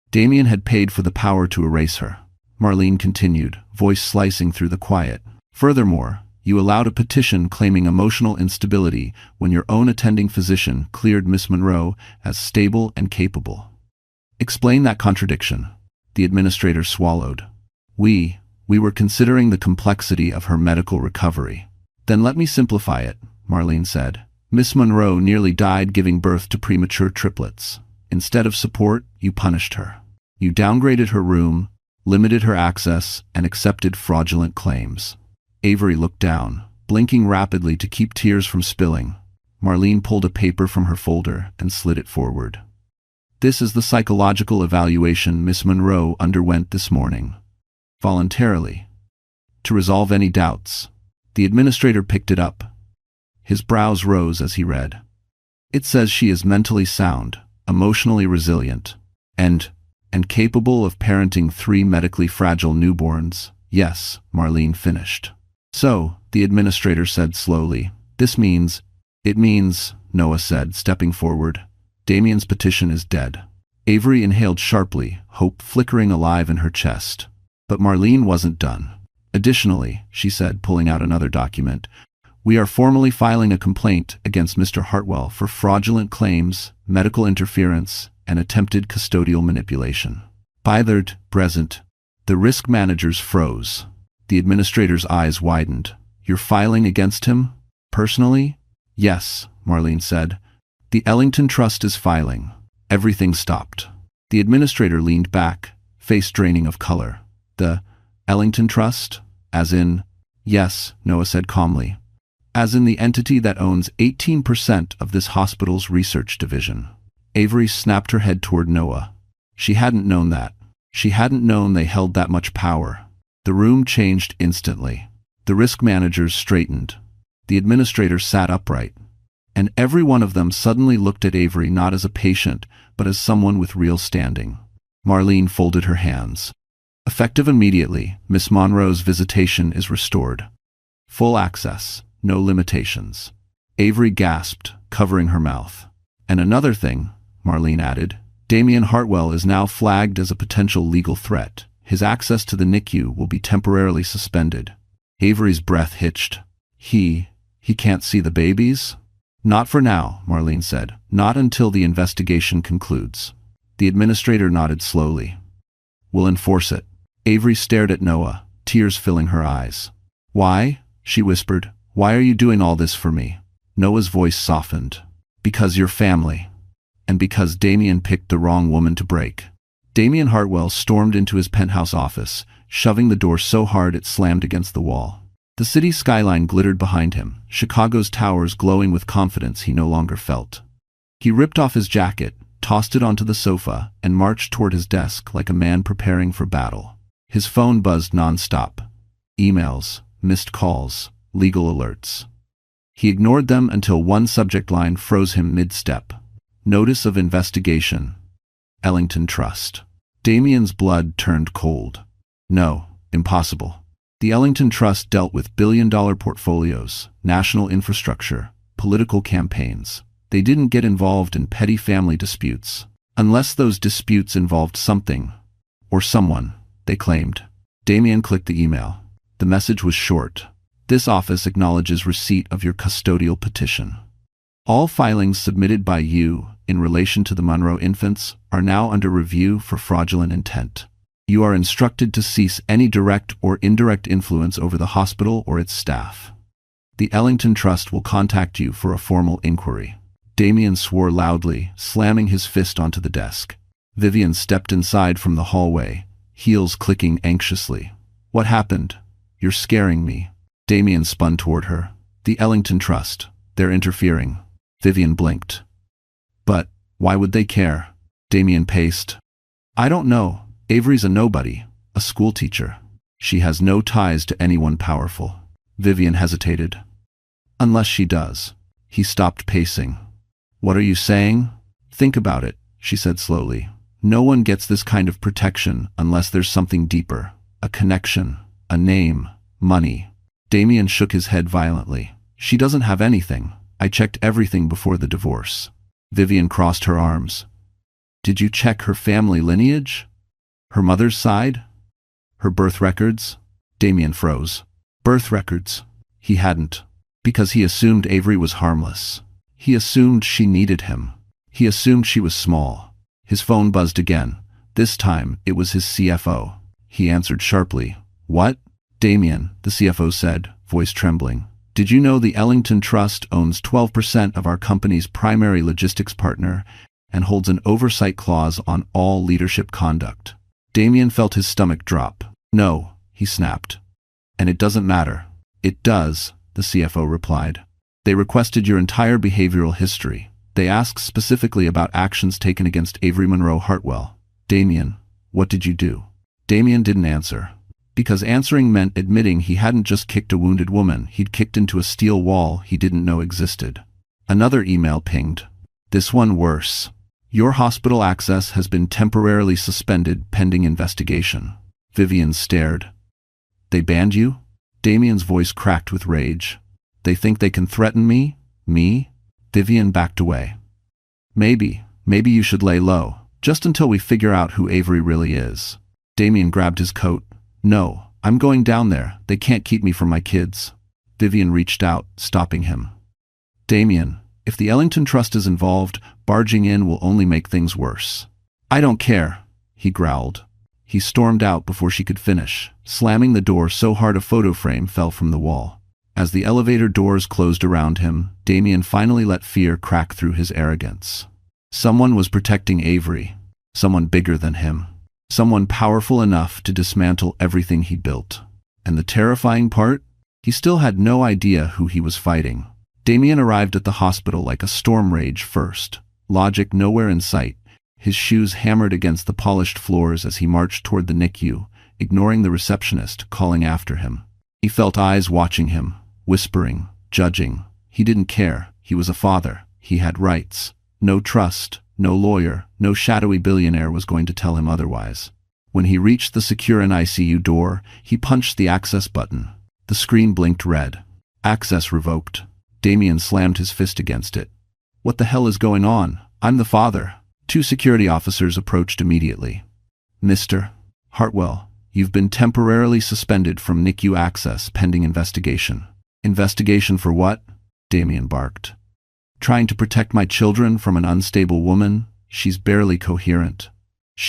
Damien had paid for the power to erase her. Marlene continued, voice slicing through the quiet. Furthermore, you allowed a petition claiming emotional instability when your own attending physician cleared Miss Monroe as stable and capable. Explain that contradiction. The administrator swallowed. We were considering the complexity of her medical recovery. Then let me simplify it, Marlene said. Miss Monroe nearly died giving birth to premature triplets. Instead of support, you punished her. You downgraded her room, limited her access, and accepted fraudulent claims. Avery looked down, blinking rapidly to keep tears from spilling. Marlene pulled a paper from her folder and slid it forward. This is the psychological evaluation Miss Monroe underwent this morning. Voluntarily. To resolve any doubts. The administrator picked it up. His brows rose as he read. It says she is mentally sound, emotionally resilient, and capable of parenting 3 medically fragile newborns. Yes, Marlene finished. So, the administrator said slowly, it means, Noah said, stepping forward. Damien's petition is dead. Avery inhaled sharply, hope flickering alive in her chest. But Marlene wasn't done. Additionally, she said, pulling out another document, we are formally filing a complaint against Mr. Hartwell for fraudulent claims, medical interference, and attempted custodial manipulation. Bythered, present. The risk managers froze. The administrator's eyes widened. You're filing against him? Personally? Yes, Marlene said. The Ellington Trust is filing. Everything stopped. The administrator leaned back, face draining of color. The Ellington Trust? As in? Yes, Noah said calmly. As in the entity that owns 18% of this hospital's research division. Avery snapped her head toward Noah. She hadn't known that. She hadn't known they held that much power. The room changed instantly. The risk managers straightened. The administrator sat upright. And every one of them suddenly looked at Avery not as a patient, but as someone with real standing. Marlene folded her hands. Effective immediately, Miss Monroe's visitation is restored. Full access, no limitations. Avery gasped, covering her mouth. And another thing, Marlene added, Damien Hartwell is now flagged as a potential legal threat. His access to the NICU will be temporarily suspended. Avery's breath hitched. He can't see the babies? Not for now, Marlene said. Not until the investigation concludes. The administrator nodded slowly. We'll enforce it. Avery stared at Noah, tears filling her eyes. Why? She whispered. Why are you doing all this for me? Noah's voice softened. Because you're family. And because Damien picked the wrong woman to break. Damien Hartwell stormed into his penthouse office, shoving the door so hard it slammed against the wall. The city skyline glittered behind him, Chicago's towers glowing with confidence he no longer felt. He ripped off his jacket, tossed it onto the sofa, and marched toward his desk like a man preparing for battle. His phone buzzed non-stop. Emails, missed calls, legal alerts. He ignored them until one subject line froze him mid-step. Notice of investigation. Ellington Trust. Damien's blood turned cold. No, impossible. The Ellington Trust dealt with billion-dollar portfolios, national infrastructure, political campaigns. They didn't get involved in petty family disputes. Unless those disputes involved something, or someone, they claimed. Damien clicked the email. The message was short. This office acknowledges receipt of your custodial petition. All filings submitted by you in relation to the Monroe infants are now under review for fraudulent intent. You are instructed to cease any direct or indirect influence over the hospital or its staff. The Ellington Trust will contact you for a formal inquiry. Damien swore loudly, slamming his fist onto the desk. Vivian stepped inside from the hallway, heels clicking anxiously. What happened? You're scaring me. Damien spun toward her. The Ellington Trust. They're interfering. Vivian blinked. But why would they care? Damien paced. I don't know, Avery's a nobody, a schoolteacher. She has no ties to anyone powerful. Vivian hesitated. Unless she does. He stopped pacing. What are you saying? Think about it, she said slowly. No one gets this kind of protection unless there's something deeper. A connection, a name, money. Damien shook his head violently. She doesn't have anything. I checked everything before the divorce. Vivian crossed her arms. Did you check her family lineage? Her mother's side? Her birth records? Damien froze. Birth records. He hadn't. Because he assumed Avery was harmless. He assumed she needed him. He assumed she was small. His phone buzzed again. This time, it was his CFO. He answered sharply. What? Damien, the CFO said, voice trembling. Did you know the Ellington Trust owns 12% of our company's primary logistics partner and holds an oversight clause on all leadership conduct? Damien felt his stomach drop. No, he snapped. And it doesn't matter. It does, the CFO replied. They requested your entire behavioral history. They asked specifically about actions taken against Avery Monroe Hartwell. Damien, what did you do? Damien didn't answer. Because answering meant admitting he hadn't just kicked a wounded woman, he'd kicked into a steel wall he didn't know existed. Another email pinged. This one worse. Your hospital access has been temporarily suspended pending investigation. Vivian stared. They banned you? Damien's voice cracked with rage. They think they can threaten me? Me? Vivian backed away. Maybe you should lay low, just until we figure out who Avery really is. Damien grabbed his coat. No, I'm going down there. They can't keep me from my kids. Vivian reached out, stopping him. Damien, if the Ellington Trust is involved, barging in will only make things worse. I don't care, he growled. He stormed out before she could finish, slamming the door so hard a photo frame fell from the wall. As the elevator doors closed around him, Damien finally let fear crack through his arrogance. Someone was protecting Avery. Someone bigger than him. Someone powerful enough to dismantle everything he built. And the terrifying part? He still had no idea who he was fighting. Damien arrived at the hospital like a storm rage first. Logic nowhere in sight. His shoes hammered against the polished floors as he marched toward the NICU, ignoring the receptionist calling after him. He felt eyes watching him, whispering, judging. He didn't care. He was a father. He had rights. No trust, no lawyer, no shadowy billionaire was going to tell him otherwise. When he reached the secure ICU door, he punched the access button. The screen blinked red. Access revoked. Damien slammed his fist against it. What the hell is going on? I'm the father. 2 security officers approached immediately. Mr. Hartwell, you've been temporarily suspended from NICU access pending investigation. Investigation for what? Damien barked. Trying to protect my children from an unstable woman. She's barely coherent.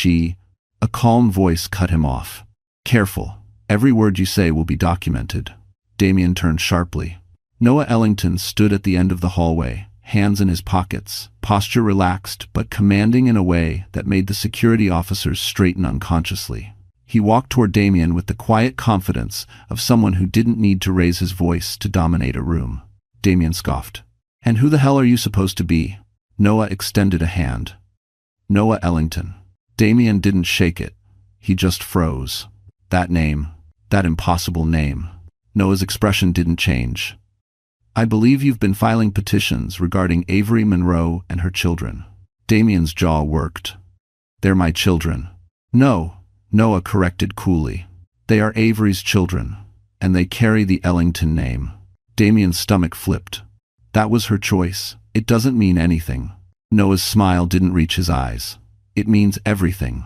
A calm voice cut him off. Careful. Every word you say will be documented. Damien turned sharply. Noah Ellington stood at the end of the hallway, hands in his pockets, posture relaxed but commanding in a way that made the security officers straighten unconsciously. He walked toward Damien with the quiet confidence of someone who didn't need to raise his voice to dominate a room. Damien scoffed. And who the hell are you supposed to be? Noah extended a hand. Noah Ellington. Damien didn't shake it. He just froze. That name. That impossible name. Noah's expression didn't change. I believe you've been filing petitions regarding Avery Monroe and her children. Damien's jaw worked. They're my children. No, Noah corrected coolly. They are Avery's children, and they carry the Ellington name. Damien's stomach flipped. That was her choice. It doesn't mean anything. Noah's smile didn't reach his eyes. It means everything.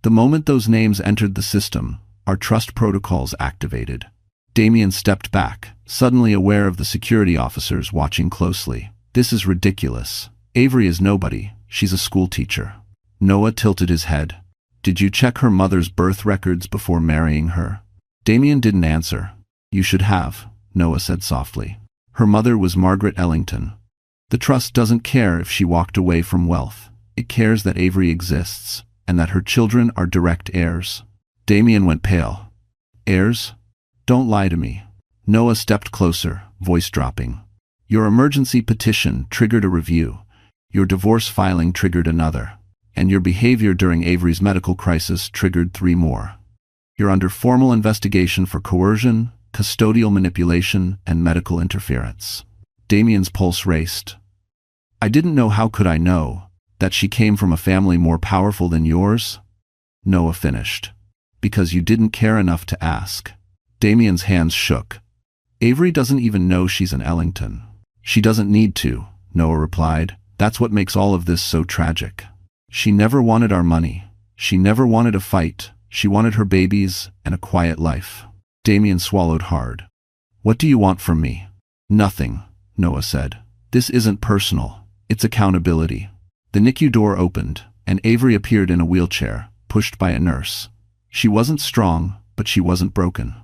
The moment those names entered the system, our trust protocols activated. Damien stepped back, suddenly aware of the security officers watching closely. This is ridiculous. Avery is nobody. She's a schoolteacher. Noah tilted his head. Did you check her mother's birth records before marrying her? Damien didn't answer. You should have, Noah said softly. Her mother was Margaret Ellington. The trust doesn't care if she walked away from wealth. It cares that Avery exists, and that her children are direct heirs. Damien went pale. Heirs? Don't lie to me. Noah stepped closer, voice dropping. Your emergency petition triggered a review. Your divorce filing triggered another. And your behavior during Avery's medical crisis triggered 3 more. You're under formal investigation for coercion, custodial manipulation, and medical interference. Damien's pulse raced. I didn't know. How could I know that she came from a family more powerful than yours? Noah finished. Because you didn't care enough to ask. Damien's hands shook. Avery doesn't even know she's an Ellington. She doesn't need to, Noah replied. That's what makes all of this so tragic. She never wanted our money. She never wanted a fight. She wanted her babies and a quiet life. Damien swallowed hard. What do you want from me? Nothing, Noah said. This isn't personal. It's accountability. The NICU door opened, and Avery appeared in a wheelchair, pushed by a nurse. She wasn't strong, but she wasn't broken.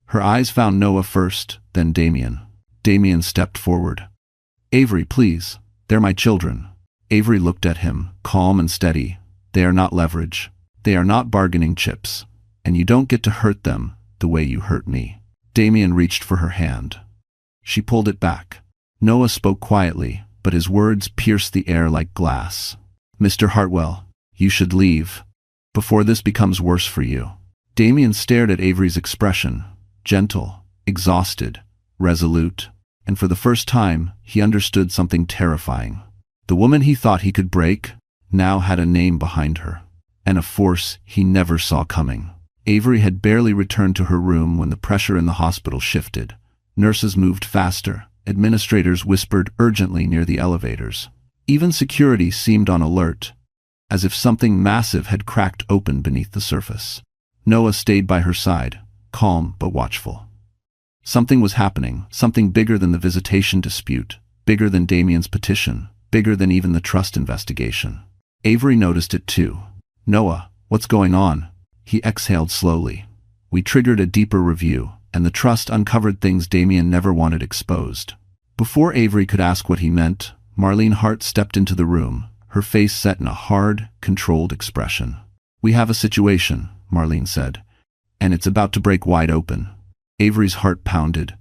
Her eyes found Noah first, then Damien. Damien stepped forward. Avery, please. They're my children. Avery looked at him, calm and steady. They are not leverage. They are not bargaining chips. And you don't get to hurt them the way you hurt me. Damien reached for her hand. She pulled it back. Noah spoke quietly, but his words pierced the air like glass. Mr. Hartwell, you should leave, before this becomes worse for you. Damien stared at Avery's expression, gentle, exhausted, resolute, and for the first time, he understood something terrifying. The woman he thought he could break now had a name behind her, and a force he never saw coming. Avery had barely returned to her room when the pressure in the hospital shifted. Nurses moved faster. Administrators whispered urgently near the elevators. Even security seemed on alert, as if something massive had cracked open beneath the surface. Noah stayed by her side, calm but watchful. Something was happening, something bigger than the visitation dispute, bigger than Damien's petition, bigger than even the trust investigation. Avery noticed it too. Noah, what's going on? He exhaled slowly. We triggered a deeper review, and the trust uncovered things Damien never wanted exposed. Before Avery could ask what he meant, Marlene Hart stepped into the room, her face set in a hard, controlled expression. We have a situation, Marlene said, and it's about to break wide open. Avery's heart pounded.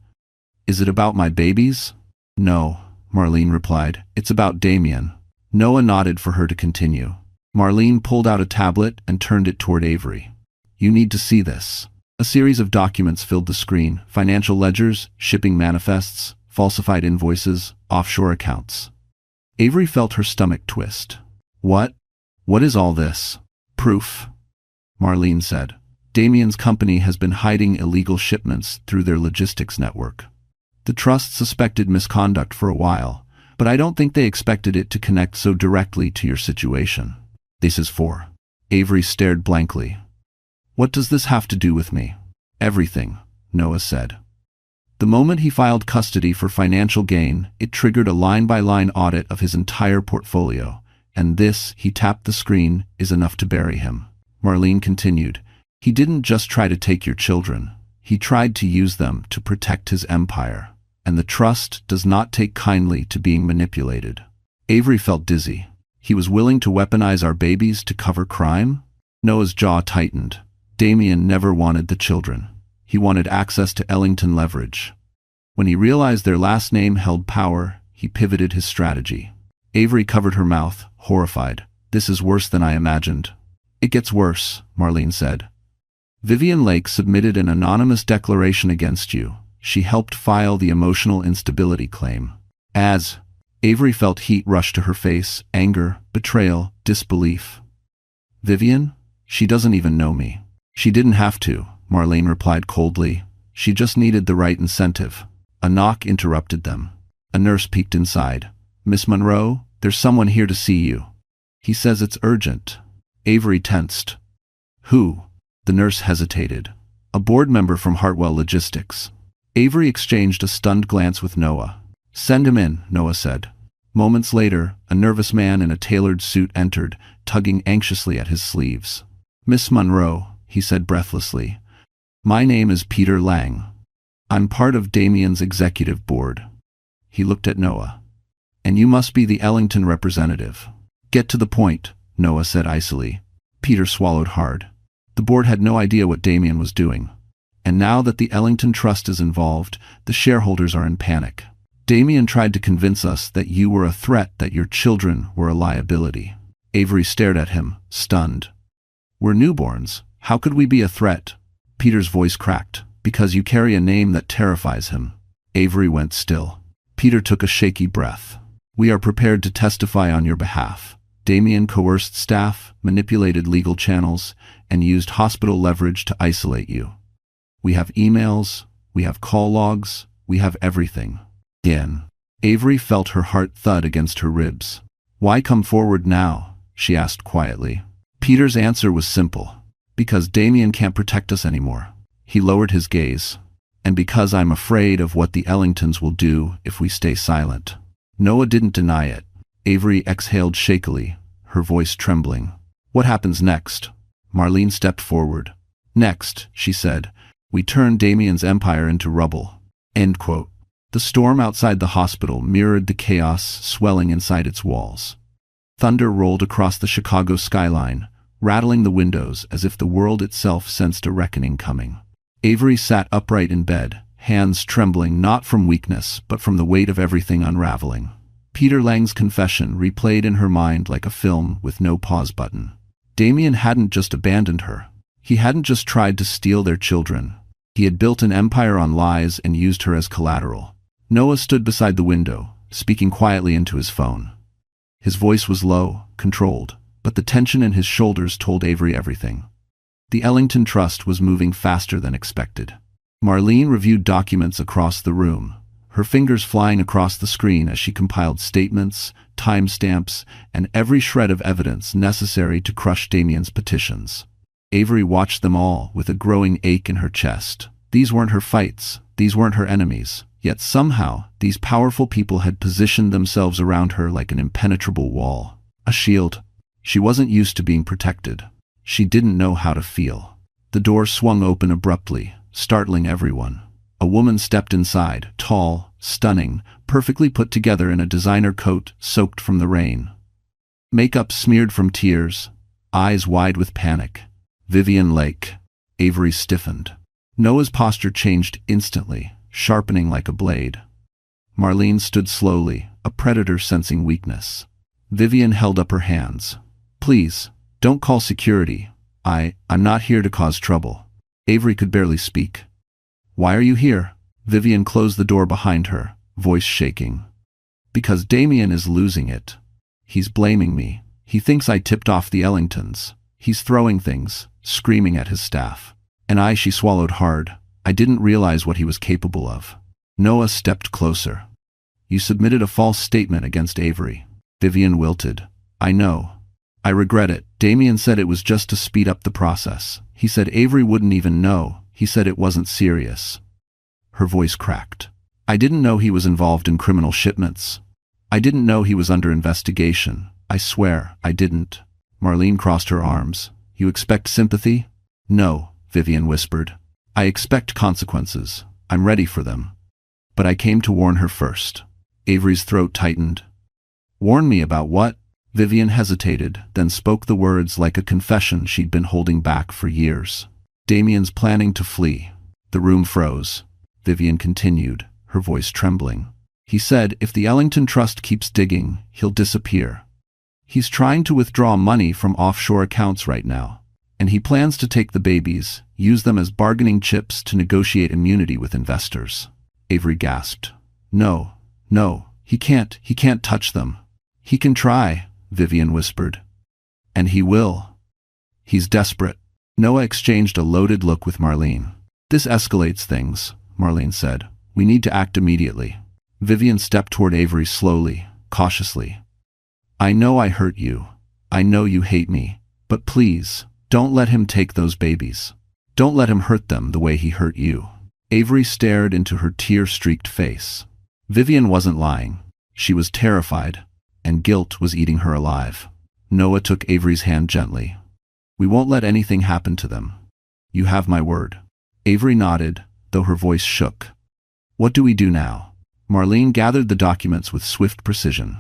Is it about my babies? No, Marlene replied. It's about Damien. Noah nodded for her to continue. Marlene pulled out a tablet and turned it toward Avery. You need to see this. A series of documents filled the screen: financial ledgers, shipping manifests, falsified invoices, offshore accounts. Avery felt her stomach twist. What? What is all this? Proof, Marlene said. Damien's company has been hiding illegal shipments through their logistics network. The trust suspected misconduct for a while, but I don't think they expected it to connect so directly to your situation. This is for. Avery stared blankly. What does this have to do with me? Everything, Noah said. The moment he filed custody for financial gain, it triggered a line-by-line audit of his entire portfolio, and this, he tapped the screen, is enough to bury him. Marlene continued. He didn't just try to take your children. He tried to use them to protect his empire, and the trust does not take kindly to being manipulated. Avery felt dizzy. He was willing to weaponize our babies to cover crime? Noah's jaw tightened. Damien never wanted the children. He wanted access to Ellington leverage. When he realized their last name held power, he pivoted his strategy. Avery covered her mouth, horrified. This is worse than I imagined. It gets worse, Marlene said. Vivian Lake submitted an anonymous declaration against you. She helped file the emotional instability claim. As Avery felt heat rush to her face, anger, betrayal, disbelief. Vivian? She doesn't even know me. She didn't have to, Marlene replied coldly. She just needed the right incentive. A knock interrupted them. A nurse peeked inside. Miss Monroe, there's someone here to see you. He says it's urgent. Avery tensed. Who? The nurse hesitated. A board member from Hartwell Logistics. Avery exchanged a stunned glance with Noah. Send him in, Noah said. Moments later, a nervous man in a tailored suit entered, tugging anxiously at his sleeves. Miss Monroe, he said breathlessly. My name is Peter Lang. I'm part of Damien's executive board. He looked at Noah. And you must be the Ellington representative. Get to the point, Noah said icily. Peter swallowed hard. The board had no idea what Damien was doing. And now that the Ellington Trust is involved, the shareholders are in panic. Damien tried to convince us that you were a threat, that your children were a liability. Avery stared at him, stunned. We're newborns. How could we be a threat? Peter's voice cracked. Because you carry a name that terrifies him. Avery went still. Peter took a shaky breath. We are prepared to testify on your behalf. Damien coerced staff, manipulated legal channels, and used hospital leverage to isolate you. We have emails, we have call logs, we have everything. Again. Avery felt her heart thud against her ribs. Why come forward now? She asked quietly. Peter's answer was simple. Because Damien can't protect us anymore. He lowered his gaze. And because I'm afraid of what the Ellingtons will do if we stay silent. Noah didn't deny it. Avery exhaled shakily, her voice trembling. What happens next? Marlene stepped forward. Next, she said, we turn Damien's empire into rubble. End quote. The storm outside the hospital mirrored the chaos swelling inside its walls. Thunder rolled across the Chicago skyline, rattling the windows as if the world itself sensed a reckoning coming. Avery sat upright in bed, hands trembling not from weakness but from the weight of everything unraveling. Peter Lang's confession replayed in her mind like a film with no pause button. Damien hadn't just abandoned her. He hadn't just tried to steal their children. He had built an empire on lies and used her as collateral. Noah stood beside the window, speaking quietly into his phone. His voice was low, controlled, but the tension in his shoulders told Avery everything. The Ellington Trust was moving faster than expected. Marlene reviewed documents across the room, her fingers flying across the screen as she compiled statements, timestamps, and every shred of evidence necessary to crush Damien's petitions. Avery watched them all with a growing ache in her chest. These weren't her fights, these weren't her enemies, yet somehow these powerful people had positioned themselves around her like an impenetrable wall, a shield. She wasn't used to being protected. She didn't know how to feel. The door swung open abruptly, startling everyone. A woman stepped inside, tall, stunning, perfectly put together in a designer coat soaked from the rain. Makeup smeared from tears, eyes wide with panic. Vivian Lake. Avery stiffened. Noah's posture changed instantly, sharpening like a blade. Marlene stood slowly, a predator sensing weakness. Vivian held up her hands. Please, don't call security. I'm not here to cause trouble. Avery could barely speak. Why are you here? Vivian closed the door behind her, voice shaking. Because Damien is losing it. He's blaming me. He thinks I tipped off the Ellingtons. He's throwing things, screaming at his staff. And she swallowed hard. I didn't realize what he was capable of. Noah stepped closer. You submitted a false statement against Avery. Vivian wilted. I know. I regret it. Damien said it was just to speed up the process. He said Avery wouldn't even know. He said it wasn't serious. Her voice cracked. I didn't know he was involved in criminal shipments. I didn't know he was under investigation. I swear, I didn't. Marlene crossed her arms. You expect sympathy? No, Vivian whispered. I expect consequences. I'm ready for them. But I came to warn her first. Avery's throat tightened. Warn me about what? Vivian hesitated, then spoke the words like a confession she'd been holding back for years. Damien's planning to flee. The room froze. Vivian continued, her voice trembling. He said if the Ellington Trust keeps digging, he'll disappear. He's trying to withdraw money from offshore accounts right now. And he plans to take the babies, use them as bargaining chips to negotiate immunity with investors. Avery gasped. No, he can't touch them. He can try, Vivian whispered. And he will. He's desperate. Noah exchanged a loaded look with Marlene. This escalates things, Marlene said. We need to act immediately. Vivian stepped toward Avery slowly, cautiously. I know I hurt you. I know you hate me. But please, don't let him take those babies. Don't let him hurt them the way he hurt you. Avery stared into her tear-streaked face. Vivian wasn't lying. She was terrified, and guilt was eating her alive. Noah took Avery's hand gently. We won't let anything happen to them. You have my word. Avery nodded, though her voice shook. What do we do now? Marlene gathered the documents with swift precision.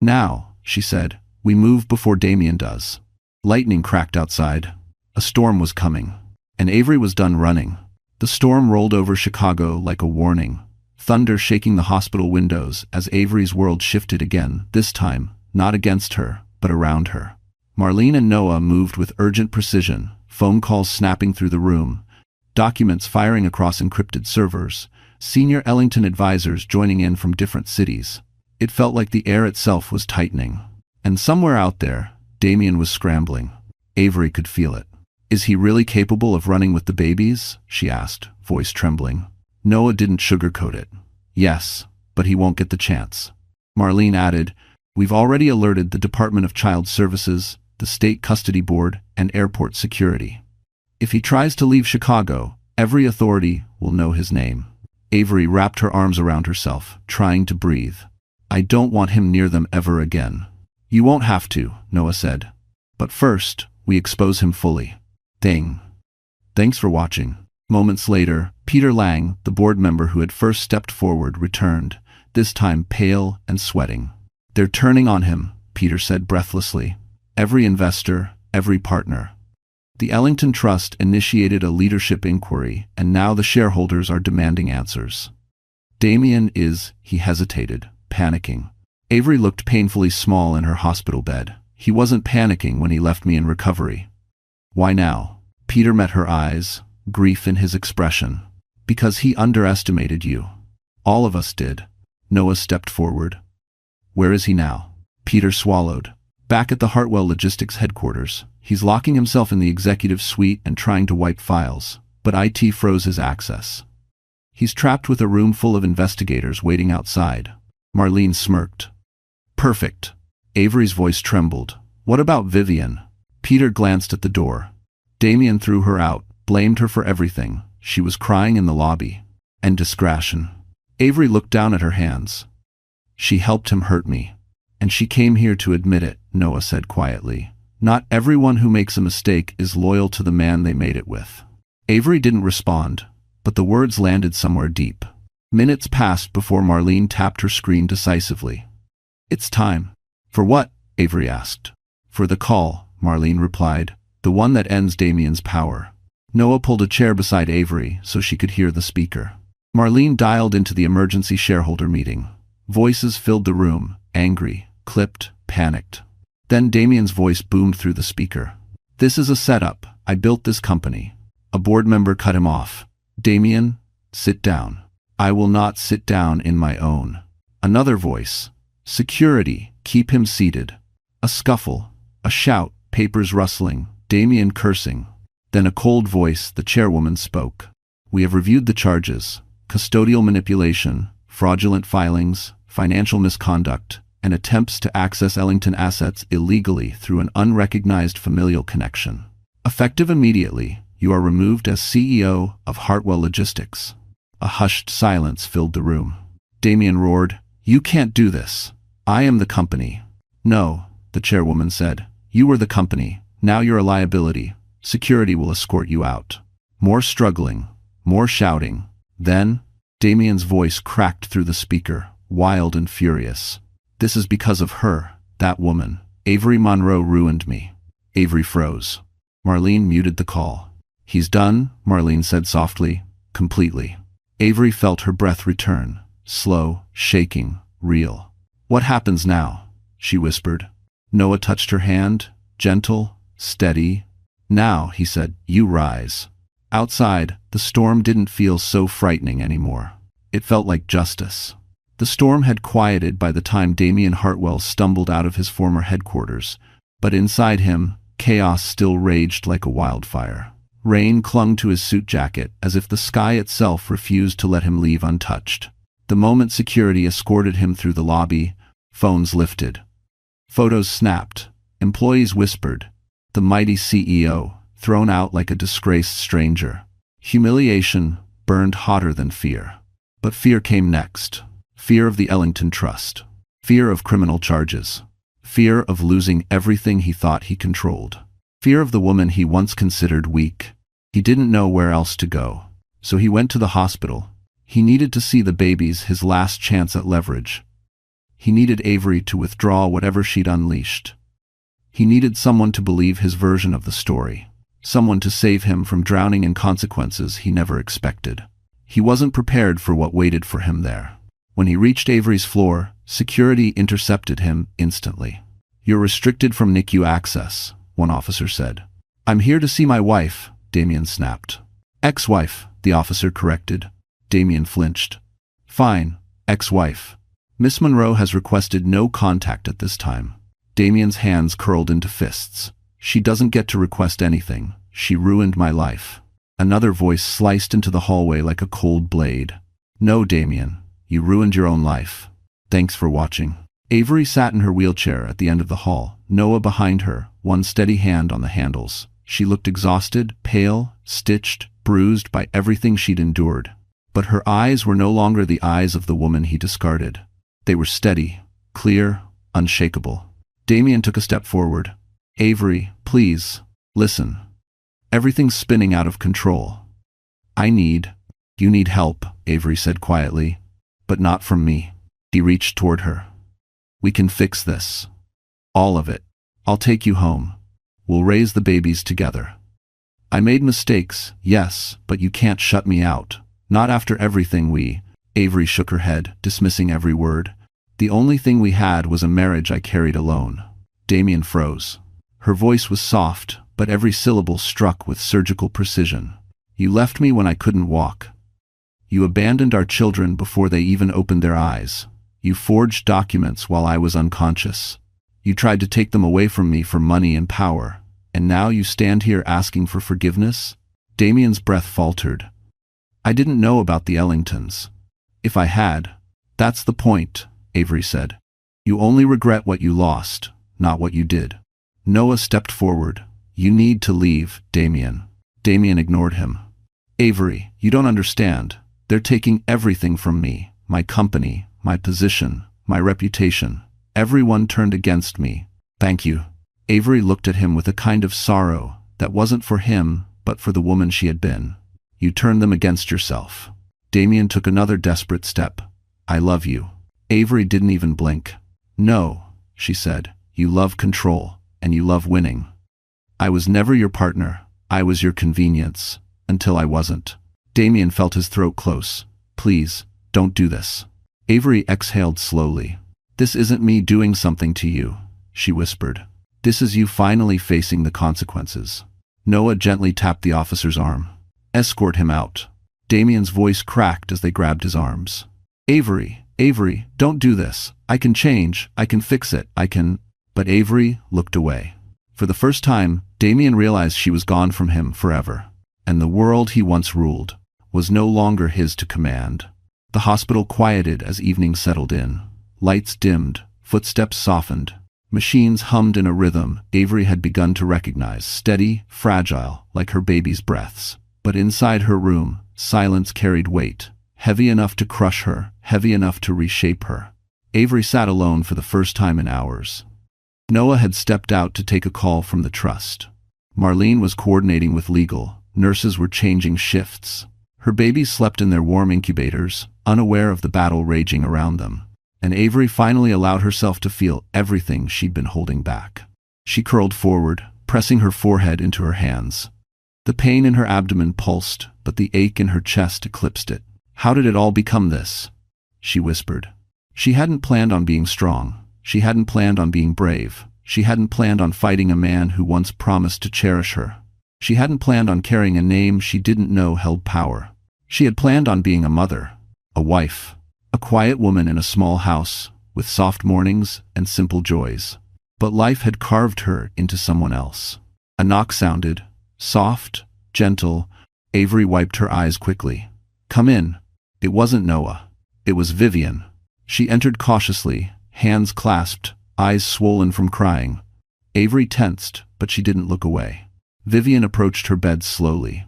Now, she said, we move before Damien does. Lightning cracked outside. A storm was coming, and Avery was done running. The storm rolled over Chicago like a warning, thunder shaking the hospital windows as Avery's world shifted again, this time, not against her, but around her. Marlene and Noah moved with urgent precision, phone calls snapping through the room, documents firing across encrypted servers, senior Ellington advisors joining in from different cities. It felt like the air itself was tightening. And somewhere out there, Damien was scrambling. Avery could feel it. "Is he really capable of running with the babies?" she asked, voice trembling. Noah didn't sugarcoat it. "Yes, but he won't get the chance." Marlene added, "We've already alerted the Department of Child Services, the State Custody Board, and Airport Security. If he tries to leave Chicago, every authority will know his name." Avery wrapped her arms around herself, trying to breathe. "I don't want him near them ever again." "You won't have to," Noah said. "But first, we expose him fully." Thanks for watching. Moments later, Peter Lang, the board member who had first stepped forward, returned, this time pale and sweating. "They're turning on him," Peter said breathlessly. "Every investor, every partner. The Ellington Trust initiated a leadership inquiry, and now the shareholders are demanding answers." Damien is, he hesitated, panicking. Avery looked painfully small in her hospital bed. "He wasn't panicking when he left me in recovery." "Why now?" Peter met her eyes, grief in his expression. "Because he underestimated you. All of us did." Noah stepped forward. "Where is he now?" Peter swallowed. "Back at the Hartwell Logistics headquarters. He's locking himself in the executive suite and trying to wipe files, but IT froze his access. He's trapped with a room full of investigators waiting outside." Marlene smirked. "Perfect." Avery's voice trembled. "What about Vivian?" Peter glanced at the door. Damien threw her out, blamed her for everything. She was crying in the lobby. And discretion. Avery looked down at her hands. "She helped him hurt me. And she came here to admit it," Noah said quietly. "Not everyone who makes a mistake is loyal to the man they made it with." Avery didn't respond, but the words landed somewhere deep. Minutes passed before Marlene tapped her screen decisively. "It's time." "For what?" Avery asked. "For the call," Marlene replied. "The one that ends Damien's power." Noah pulled a chair beside Avery so she could hear the speaker. Marlene dialed into the emergency shareholder meeting. Voices filled the room, angry, clipped, panicked. Then Damien's voice boomed through the speaker. "This is a setup. I built this company." A board member cut him off. "Damien, sit down." "I will not sit down in my own." Another voice. "Security, keep him seated." A scuffle, a shout, papers rustling, Damien cursing. Then a cold voice, the chairwoman, spoke. "We have reviewed the charges: custodial manipulation, fraudulent filings, financial misconduct, and attempts to access Ellington assets illegally through an unrecognized familial connection. Effective immediately, you are removed as CEO of Hartwell Logistics." A hushed silence filled the room. Damien roared, "You can't do this. I am the company." "No," the chairwoman said. "You were the company. Now you're a liability. Security will escort you out." More struggling, more shouting. Then, Damien's voice cracked through the speaker, wild and furious. "This is because of her, that woman. Avery Monroe ruined me." Avery froze. Marlene muted the call. "He's done," Marlene said softly, "completely." Avery felt her breath return, slow, shaking, real. "What happens now?" she whispered. Noah touched her hand, gentle, steady. "Now," he said, "you rise." Outside, the storm didn't feel so frightening anymore. It felt like justice. The storm had quieted by the time Damien Hartwell stumbled out of his former headquarters, but inside him, chaos still raged like a wildfire. Rain clung to his suit jacket as if the sky itself refused to let him leave untouched. The moment security escorted him through the lobby, phones lifted. Photos snapped. Employees whispered. The mighty CEO, thrown out like a disgraced stranger. Humiliation burned hotter than fear. But fear came next. Fear of the Ellington Trust. Fear of criminal charges. Fear of losing everything he thought he controlled. Fear of the woman he once considered weak. He didn't know where else to go. So he went to the hospital. He needed to see the babies, his last chance at leverage. He needed Avery to withdraw whatever she'd unleashed. He needed someone to believe his version of the story. Someone to save him from drowning in consequences he never expected. He wasn't prepared for what waited for him there. When he reached Avery's floor, security intercepted him instantly. You're restricted from NICU access, one officer said. I'm here to see my wife, Damien snapped. Ex-wife, the officer corrected. Damien flinched. Fine, ex-wife. Miss Monroe has requested no contact at this time. Damien's hands curled into fists. She doesn't get to request anything. She ruined my life. Another voice sliced into the hallway like a cold blade. No, Damien, you ruined your own life. Thanks for watching. Avery sat in her wheelchair at the end of the hall, Noah behind her, one steady hand on the handles. She looked exhausted, pale, stitched, bruised by everything she'd endured. But her eyes were no longer the eyes of the woman he discarded. They were steady, clear, unshakable. Damien took a step forward. Avery, please, listen. Everything's spinning out of control. You need help, Avery said quietly. But not from me. He reached toward her. We can fix this. All of it. I'll take you home. We'll raise the babies together. I made mistakes, yes, but you can't shut me out. Not after everything Avery shook her head, dismissing every word. The only thing we had was a marriage I carried alone. Damien froze. Her voice was soft, but every syllable struck with surgical precision. You left me when I couldn't walk. You abandoned our children before they even opened their eyes. You forged documents while I was unconscious. You tried to take them away from me for money and power. And now you stand here asking for forgiveness? Damien's breath faltered. I didn't know about the Ellingtons. If I had. That's the point, Avery said. You only regret what you lost, not what you did. Noah stepped forward. You need to leave, Damien. Damien ignored him. Avery, you don't understand. They're taking everything from me. My company, my position, my reputation. Everyone turned against me. Thank you. Avery looked at him with a kind of sorrow that wasn't for him, but for the woman she had been. You turned them against yourself. Damien took another desperate step. I love you. Avery didn't even blink. No, she said. You love control, and you love winning. I was never your partner. I was your convenience. Until I wasn't. Damien felt his throat close. Please, don't do this. Avery exhaled slowly. This isn't me doing something to you, she whispered. This is you finally facing the consequences. Noah gently tapped the officer's arm. Escort him out. Damien's voice cracked as they grabbed his arms. Avery, don't do this. I can change. I can fix it. But Avery looked away. For the first time, Damien realized she was gone from him forever. And the world he once ruled was no longer his to command. The hospital quieted as evening settled in. Lights dimmed, footsteps softened. Machines hummed in a rhythm Avery had begun to recognize, steady, fragile, like her baby's breaths. But inside her room, silence carried weight, heavy enough to crush her, heavy enough to reshape her. Avery sat alone for the first time in hours. Noah had stepped out to take a call from the trust. Marlene was coordinating with legal. Nurses were changing shifts. Her babies slept in their warm incubators, unaware of the battle raging around them. And Avery finally allowed herself to feel everything she'd been holding back. She curled forward, pressing her forehead into her hands. The pain in her abdomen pulsed, but the ache in her chest eclipsed it. How did it all become this? She whispered. She hadn't planned on being strong. She hadn't planned on being brave. She hadn't planned on fighting a man who once promised to cherish her. She hadn't planned on carrying a name she didn't know held power. She had planned on being a mother, a wife, a quiet woman in a small house, with soft mornings and simple joys. But life had carved her into someone else. A knock sounded, soft, gentle. Avery wiped her eyes quickly. Come in. It wasn't Noah. It was Vivian. She entered cautiously, hands clasped, eyes swollen from crying. Avery tensed, but she didn't look away. Vivian approached her bed slowly.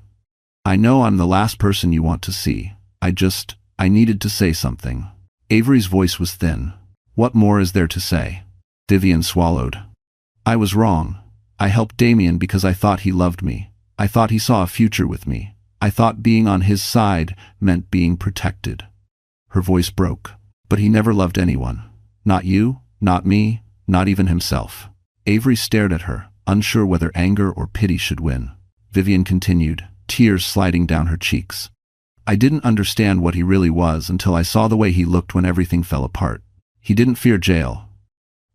I know I'm the last person you want to see. I needed to say something. Avery's voice was thin. What more is there to say? Vivian swallowed. I was wrong. I helped Damien because I thought he loved me. I thought he saw a future with me. I thought being on his side meant being protected. Her voice broke. But he never loved anyone. Not you, not me, not even himself. Avery stared at her, unsure whether anger or pity should win. Vivian continued, tears sliding down her cheeks. I didn't understand what he really was until I saw the way he looked when everything fell apart. He didn't fear jail,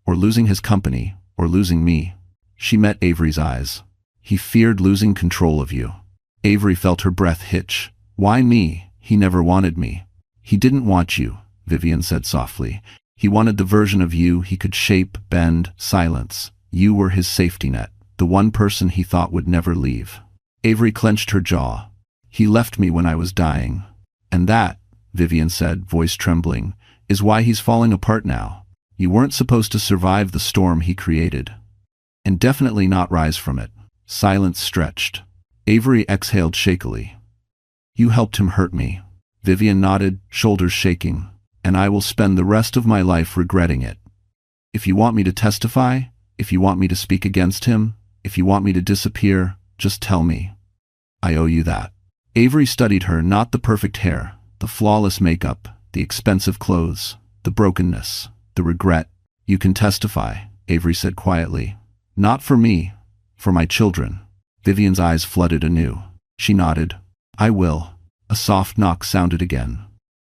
or losing his company, or losing me. She met Avery's eyes. He feared losing control of you. Avery felt her breath hitch. Why me? He never wanted me. He didn't want you, Vivian said softly. He wanted the version of you he could shape, bend, silence. You were his safety net, the one person he thought would never leave. Avery clenched her jaw. He left me when I was dying. And that, Vivian said, voice trembling, is why he's falling apart now. You weren't supposed to survive the storm he created. And definitely not rise from it. Silence stretched. Avery exhaled shakily. You helped him hurt me. Vivian nodded, shoulders shaking. And I will spend the rest of my life regretting it. If you want me to testify, if you want me to speak against him, if you want me to disappear, just tell me. I owe you that. Avery studied her, not the perfect hair, the flawless makeup, the expensive clothes, the brokenness, the regret. You can testify, Avery said quietly. Not for me, for my children. Vivian's eyes flooded anew. She nodded. I will. A soft knock sounded again.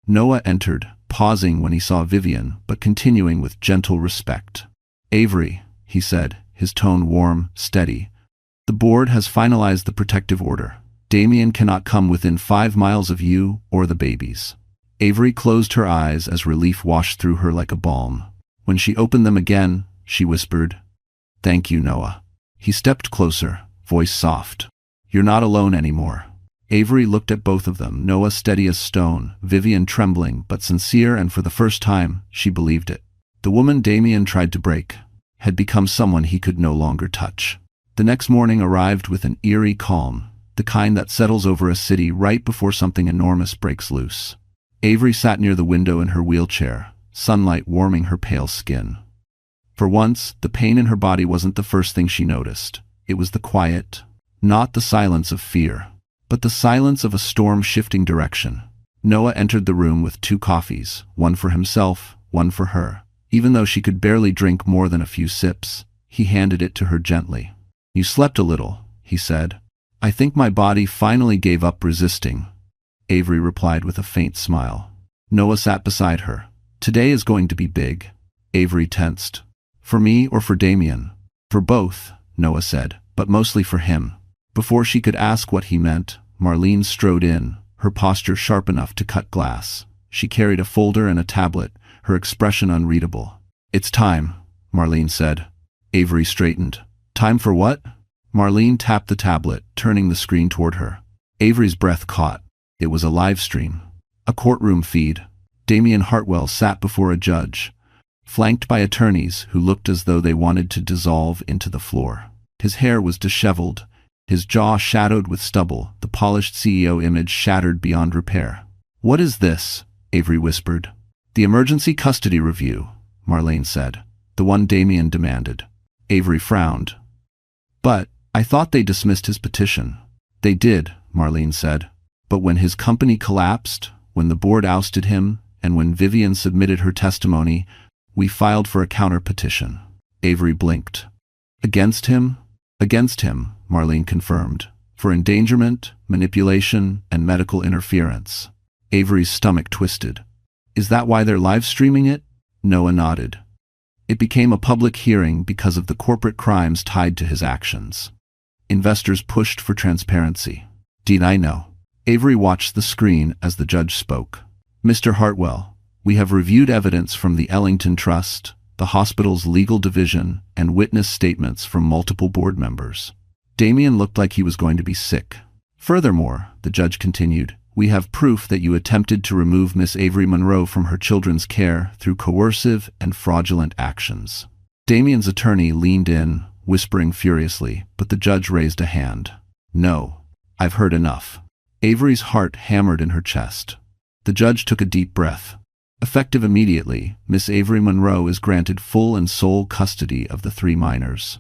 Noah entered, pausing when he saw Vivian, but continuing with gentle respect. Avery, he said, his tone warm, steady. The board has finalized the protective order. Damien cannot come within 5 miles of you or the babies. Avery closed her eyes as relief washed through her like a balm. When she opened them again, she whispered, Thank you, Noah. He stepped closer, voice soft. You're not alone anymore. Avery looked at both of them, Noah steady as stone, Vivian trembling but sincere, and for the first time, she believed it. The woman Damien tried to break had become someone he could no longer touch. The next morning arrived with an eerie calm, the kind that settles over a city right before something enormous breaks loose. Avery sat near the window in her wheelchair, sunlight warming her pale skin. For once, the pain in her body wasn't the first thing she noticed. It was the quiet, not the silence of fear, but the silence of a storm shifting direction. Noah entered the room with 2 coffees, one for himself, one for her. Even though she could barely drink more than a few sips, he handed it to her gently. You slept a little, he said. I think my body finally gave up resisting. Avery replied with a faint smile. Noah sat beside her. Today is going to be big. Avery tensed. For me or for Damien? For both, Noah said, but mostly for him. Before she could ask what he meant, Marlene strode in, her posture sharp enough to cut glass. She carried a folder and a tablet, her expression unreadable. It's time, Marlene said. Avery straightened. Time for what? Marlene tapped the tablet, turning the screen toward her. Avery's breath caught. It was a live stream. A courtroom feed. Damien Hartwell sat before a judge, flanked by attorneys who looked as though they wanted to dissolve into the floor. His hair was disheveled, his jaw shadowed with stubble, the polished CEO image shattered beyond repair. What is this? Avery whispered. The emergency custody review, Marlene said. The one Damien demanded. Avery frowned. But I thought they dismissed his petition. They did, Marlene said. But when his company collapsed, when the board ousted him, and when Vivian submitted her testimony, we filed for a counter-petition. Avery blinked. Against him? Against him, Marlene confirmed. For endangerment, manipulation, and medical interference. Avery's stomach twisted. Is that why they're live-streaming it? Noah nodded. It became a public hearing because of the corporate crimes tied to his actions. Investors pushed for transparency. Did I know? Avery watched the screen as the judge spoke. Mr. Hartwell, we have reviewed evidence from the Ellington Trust, the hospital's legal division, and witness statements from multiple board members. Damien looked like he was going to be sick. Furthermore, the judge continued, we have proof that you attempted to remove Miss Avery Monroe from her children's care through coercive and fraudulent actions. Damien's attorney leaned in, whispering furiously, but the judge raised a hand. No, I've heard enough. Avery's heart hammered in her chest. The judge took a deep breath. Effective immediately, Miss Avery Monroe is granted full and sole custody of the 3 minors.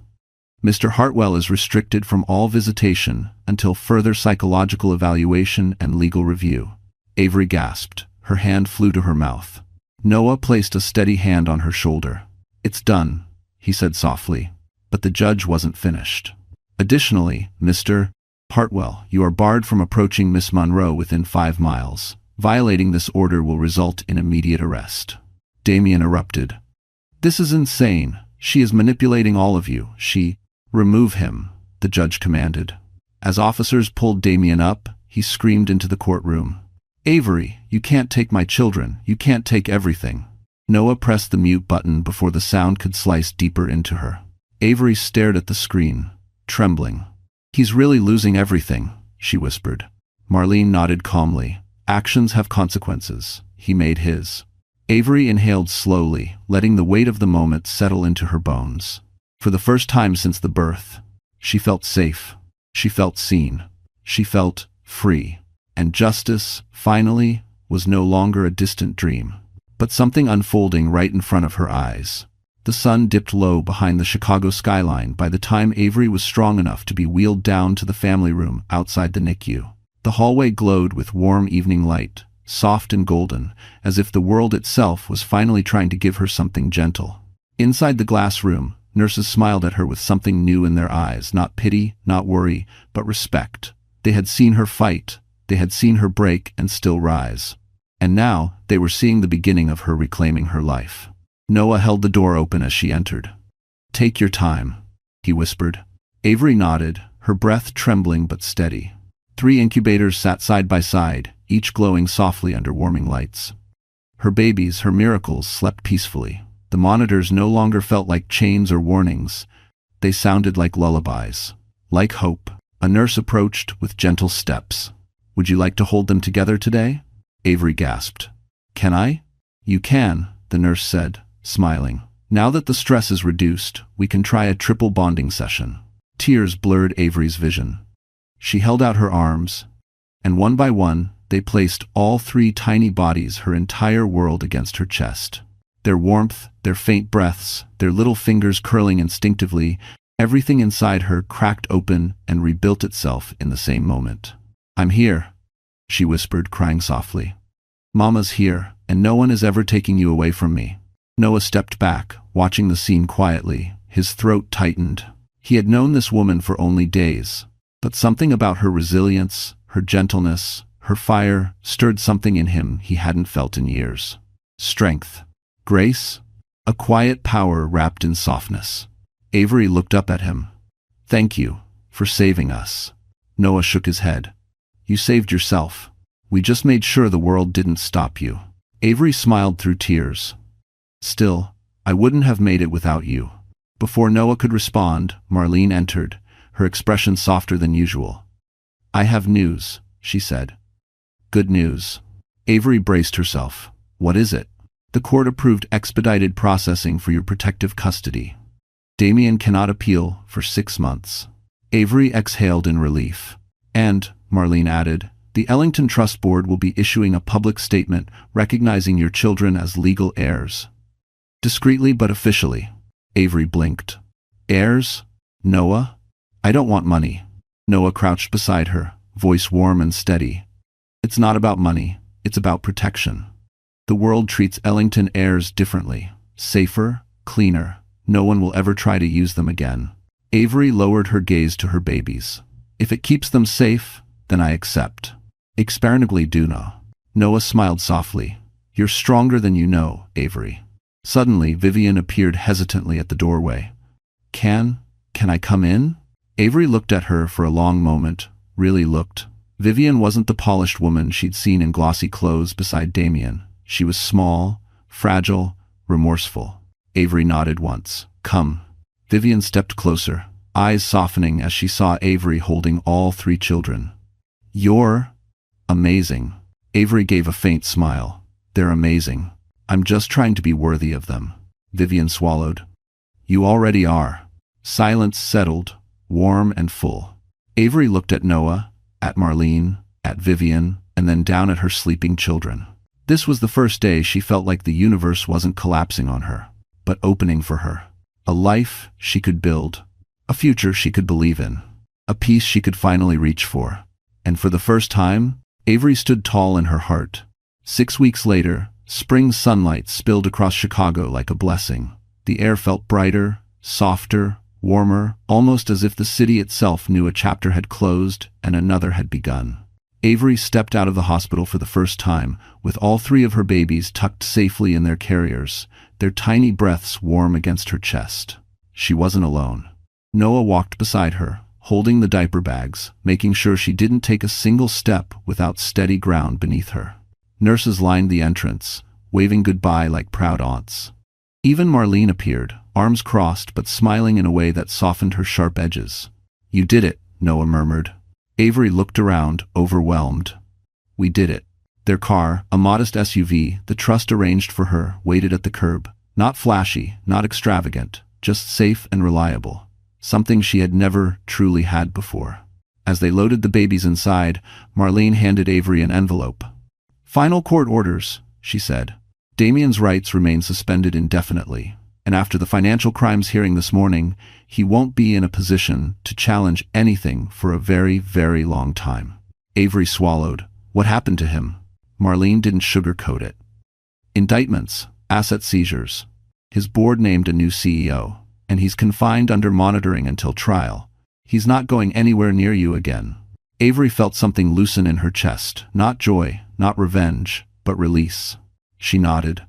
Mr. Hartwell is restricted from all visitation until further psychological evaluation and legal review. Avery gasped. Her hand flew to her mouth. Noah placed a steady hand on her shoulder. It's done, he said softly. But the judge wasn't finished. Additionally, Mr. Hartwell, you are barred from approaching Miss Monroe within 5 miles. Violating this order will result in immediate arrest. Damien erupted. This is insane. She is manipulating all of you. Remove him, the judge commanded. As officers pulled Damien up, he screamed into the courtroom. Avery, you can't take my children. You can't take everything. Noah pressed the mute button before the sound could slice deeper into her. Avery stared at the screen, trembling. He's really losing everything, she whispered. Marlene nodded calmly. Actions have consequences. He made his. Avery inhaled slowly, letting the weight of the moment settle into her bones. For the first time since the birth, she felt safe. She felt seen. She felt free. And justice, finally, was no longer a distant dream, but something unfolding right in front of her eyes. The sun dipped low behind the Chicago skyline by the time Avery was strong enough to be wheeled down to the family room outside the NICU. The hallway glowed with warm evening light, soft and golden, as if the world itself was finally trying to give her something gentle. Inside the glass room, nurses smiled at her with something new in their eyes, not pity, not worry, but respect. They had seen her fight, they had seen her break and still rise. And now, they were seeing the beginning of her reclaiming her life. Noah held the door open as she entered. Take your time, he whispered. Avery nodded, her breath trembling but steady. 3 incubators sat side by side, each glowing softly under warming lights. Her babies, her miracles, slept peacefully. The monitors no longer felt like chains or warnings. They sounded like lullabies. Like hope. A nurse approached with gentle steps. Would you like to hold them together today? Avery gasped. Can I? You can, the nurse said, smiling. Now that the stress is reduced, we can try a triple bonding session. Tears blurred Avery's vision. She held out her arms, and one by one, they placed all 3 tiny bodies, her entire world, against her chest. Their warmth, their faint breaths, their little fingers curling instinctively, everything inside her cracked open and rebuilt itself in the same moment. I'm here, she whispered, crying softly. Mama's here, and no one is ever taking you away from me. Noah stepped back, watching the scene quietly. His throat tightened. He had known this woman for only days, but something about her resilience, her gentleness, her fire, stirred something in him he hadn't felt in years. Strength. Grace. A quiet power wrapped in softness. Avery looked up at him. Thank you for saving us. Noah shook his head. You saved yourself. We just made sure the world didn't stop you. Avery smiled through tears. Still, I wouldn't have made it without you. Before Noah could respond, Marlene entered, her expression softer than usual. I have news, she said. Good news. Avery braced herself. What is it? The court approved expedited processing for your protective custody. Damien cannot appeal for 6 months. Avery exhaled in relief. And, Marlene added, the Ellington Trust Board will be issuing a public statement recognizing your children as legal heirs. Discreetly but officially. Avery blinked. Heirs? Noah? I don't want money. Noah crouched beside her, voice warm and steady. It's not about money, it's about protection. The world treats Ellington heirs differently. Safer, cleaner. No one will ever try to use them again. Avery lowered her gaze to her babies. If it keeps them safe, then I accept. Experimentally do no. Noah smiled softly. You're stronger than you know, Avery. Suddenly, Vivian appeared hesitantly at the doorway. Can I come in? Avery looked at her for a long moment, really looked. Vivian wasn't the polished woman she'd seen in glossy clothes beside Damien. She was small, fragile, remorseful. Avery nodded once. Come. Vivian stepped closer, eyes softening as she saw Avery holding all 3 children. You're amazing. Avery gave a faint smile. They're amazing. I'm just trying to be worthy of them. Vivian swallowed. You already are. Silence settled, warm and full. Avery looked at Noah, at Marlene, at Vivian, and then down at her sleeping children. This was the first day she felt like the universe wasn't collapsing on her, but opening for her. A life she could build, a future she could believe in, a peace she could finally reach for. And for the first time, Avery stood tall in her heart. 6 weeks later, spring sunlight spilled across Chicago like a blessing. The air felt brighter, softer, warmer, almost as if the city itself knew a chapter had closed and another had begun. Avery stepped out of the hospital for the first time, with all 3 of her babies tucked safely in their carriers, their tiny breaths warm against her chest. She wasn't alone. Noah walked beside her, holding the diaper bags, making sure she didn't take a single step without steady ground beneath her. Nurses lined the entrance, waving goodbye like proud aunts. Even Marlene appeared, arms crossed but smiling in a way that softened her sharp edges. "You did it," Noah murmured. Avery looked around, overwhelmed. "We did it." Their car, a modest SUV the trust arranged for her, waited at the curb. Not flashy, not extravagant, just safe and reliable. Something she had never truly had before. As they loaded the babies inside, Marlene handed Avery an envelope. "Final court orders," she said. "Damien's rights remain suspended indefinitely, and after the financial crimes hearing this morning, he won't be in a position to challenge anything for a very, very long time." Avery swallowed. What happened to him? Marlene didn't sugarcoat it. "Indictments, asset seizures. His board named a new CEO. And he's confined under monitoring until trial. He's not going anywhere near you again." Avery felt something loosen in her chest, not joy, not revenge, but release. She nodded.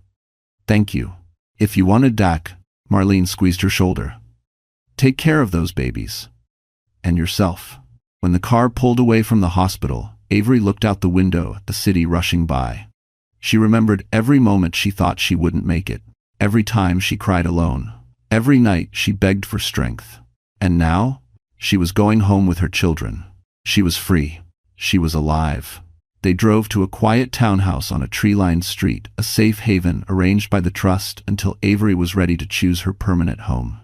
"Thank you. If you wanted Dak," Marlene squeezed her shoulder. "Take care of those babies. And yourself." When the car pulled away from the hospital, Avery looked out the window at the city rushing by. She remembered every moment she thought she wouldn't make it, every time she cried alone. Every night she begged for strength. And now, she was going home with her children. She was free. She was alive. They drove to a quiet townhouse on a tree-lined street, a safe haven arranged by the trust until Avery was ready to choose her permanent home.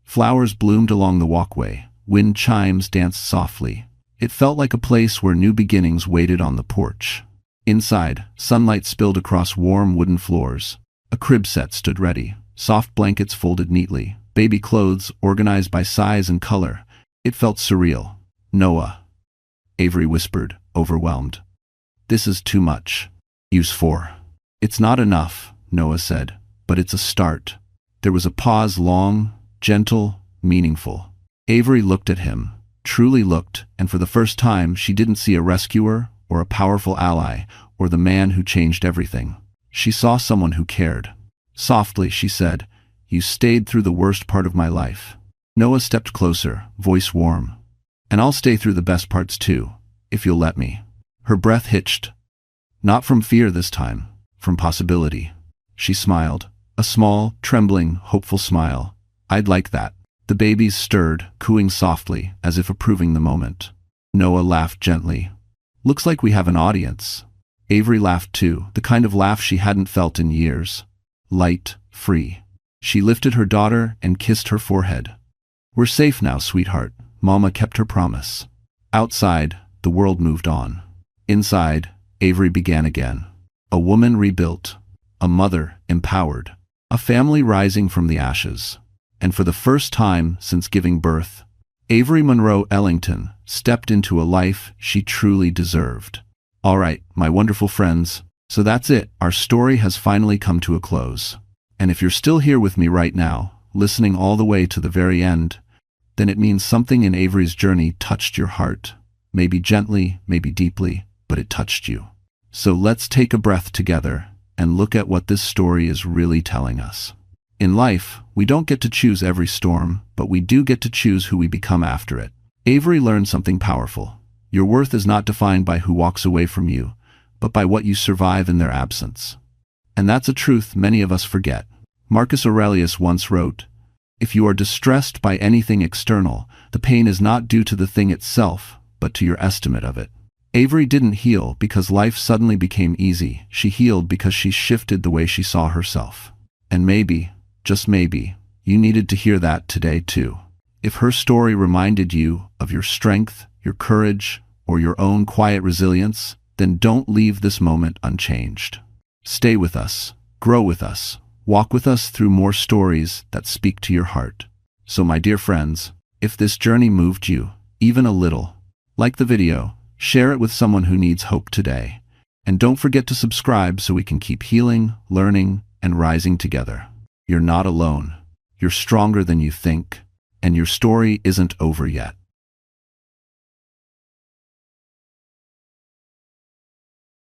Flowers bloomed along the walkway. Wind chimes danced softly. It felt like a place where new beginnings waited on the porch. Inside, sunlight spilled across warm wooden floors. A crib set stood ready. Soft blankets folded neatly, baby clothes organized by size and color. It felt surreal. "Noah," Avery whispered, overwhelmed. "This is too much. Use 4. "It's not enough," Noah said, "but it's a start." There was a pause, long, gentle, meaningful. Avery looked at him, truly looked, and for the first time she didn't see a rescuer or a powerful ally or the man who changed everything. She saw someone who cared. Softly, she said, "You stayed through the worst part of my life." Noah stepped closer, voice warm. "And I'll stay through the best parts too, if you'll let me." Her breath hitched. Not from fear this time, from possibility. She smiled, a small, trembling, hopeful smile. "I'd like that." The babies stirred, cooing softly, as if approving the moment. Noah laughed gently. "Looks like we have an audience." Avery laughed too, the kind of laugh she hadn't felt in years. Light, free. She lifted her daughter and kissed her forehead. "We're safe now, sweetheart." Mama kept her promise. Outside, the world moved on. Inside, Avery began again. A woman rebuilt. A mother empowered. A family rising from the ashes. And for the first time since giving birth, Avery Monroe Ellington stepped into a life she truly deserved. All right, my wonderful friends. So that's it. Our story has finally come to a close. And if you're still here with me right now, listening all the way to the very end, then it means something in Avery's journey touched your heart. Maybe gently, maybe deeply, but it touched you. So let's take a breath together and look at what this story is really telling us. In life, we don't get to choose every storm, but we do get to choose who we become after it. Avery learned something powerful. Your worth is not defined by who walks away from you, but by what you survive in their absence. And that's a truth many of us forget. Marcus Aurelius once wrote, "If you are distressed by anything external, the pain is not due to the thing itself, but to your estimate of it." Avery didn't heal because life suddenly became easy. She healed because she shifted the way she saw herself. And maybe, just maybe, you needed to hear that today too. If her story reminded you of your strength, your courage, or your own quiet resilience, then don't leave this moment unchanged. Stay with us, grow with us, walk with us through more stories that speak to your heart. So my dear friends, if this journey moved you, even a little, like the video, share it with someone who needs hope today. And don't forget to subscribe so we can keep healing, learning, and rising together. You're not alone. You're stronger than you think, and your story isn't over yet.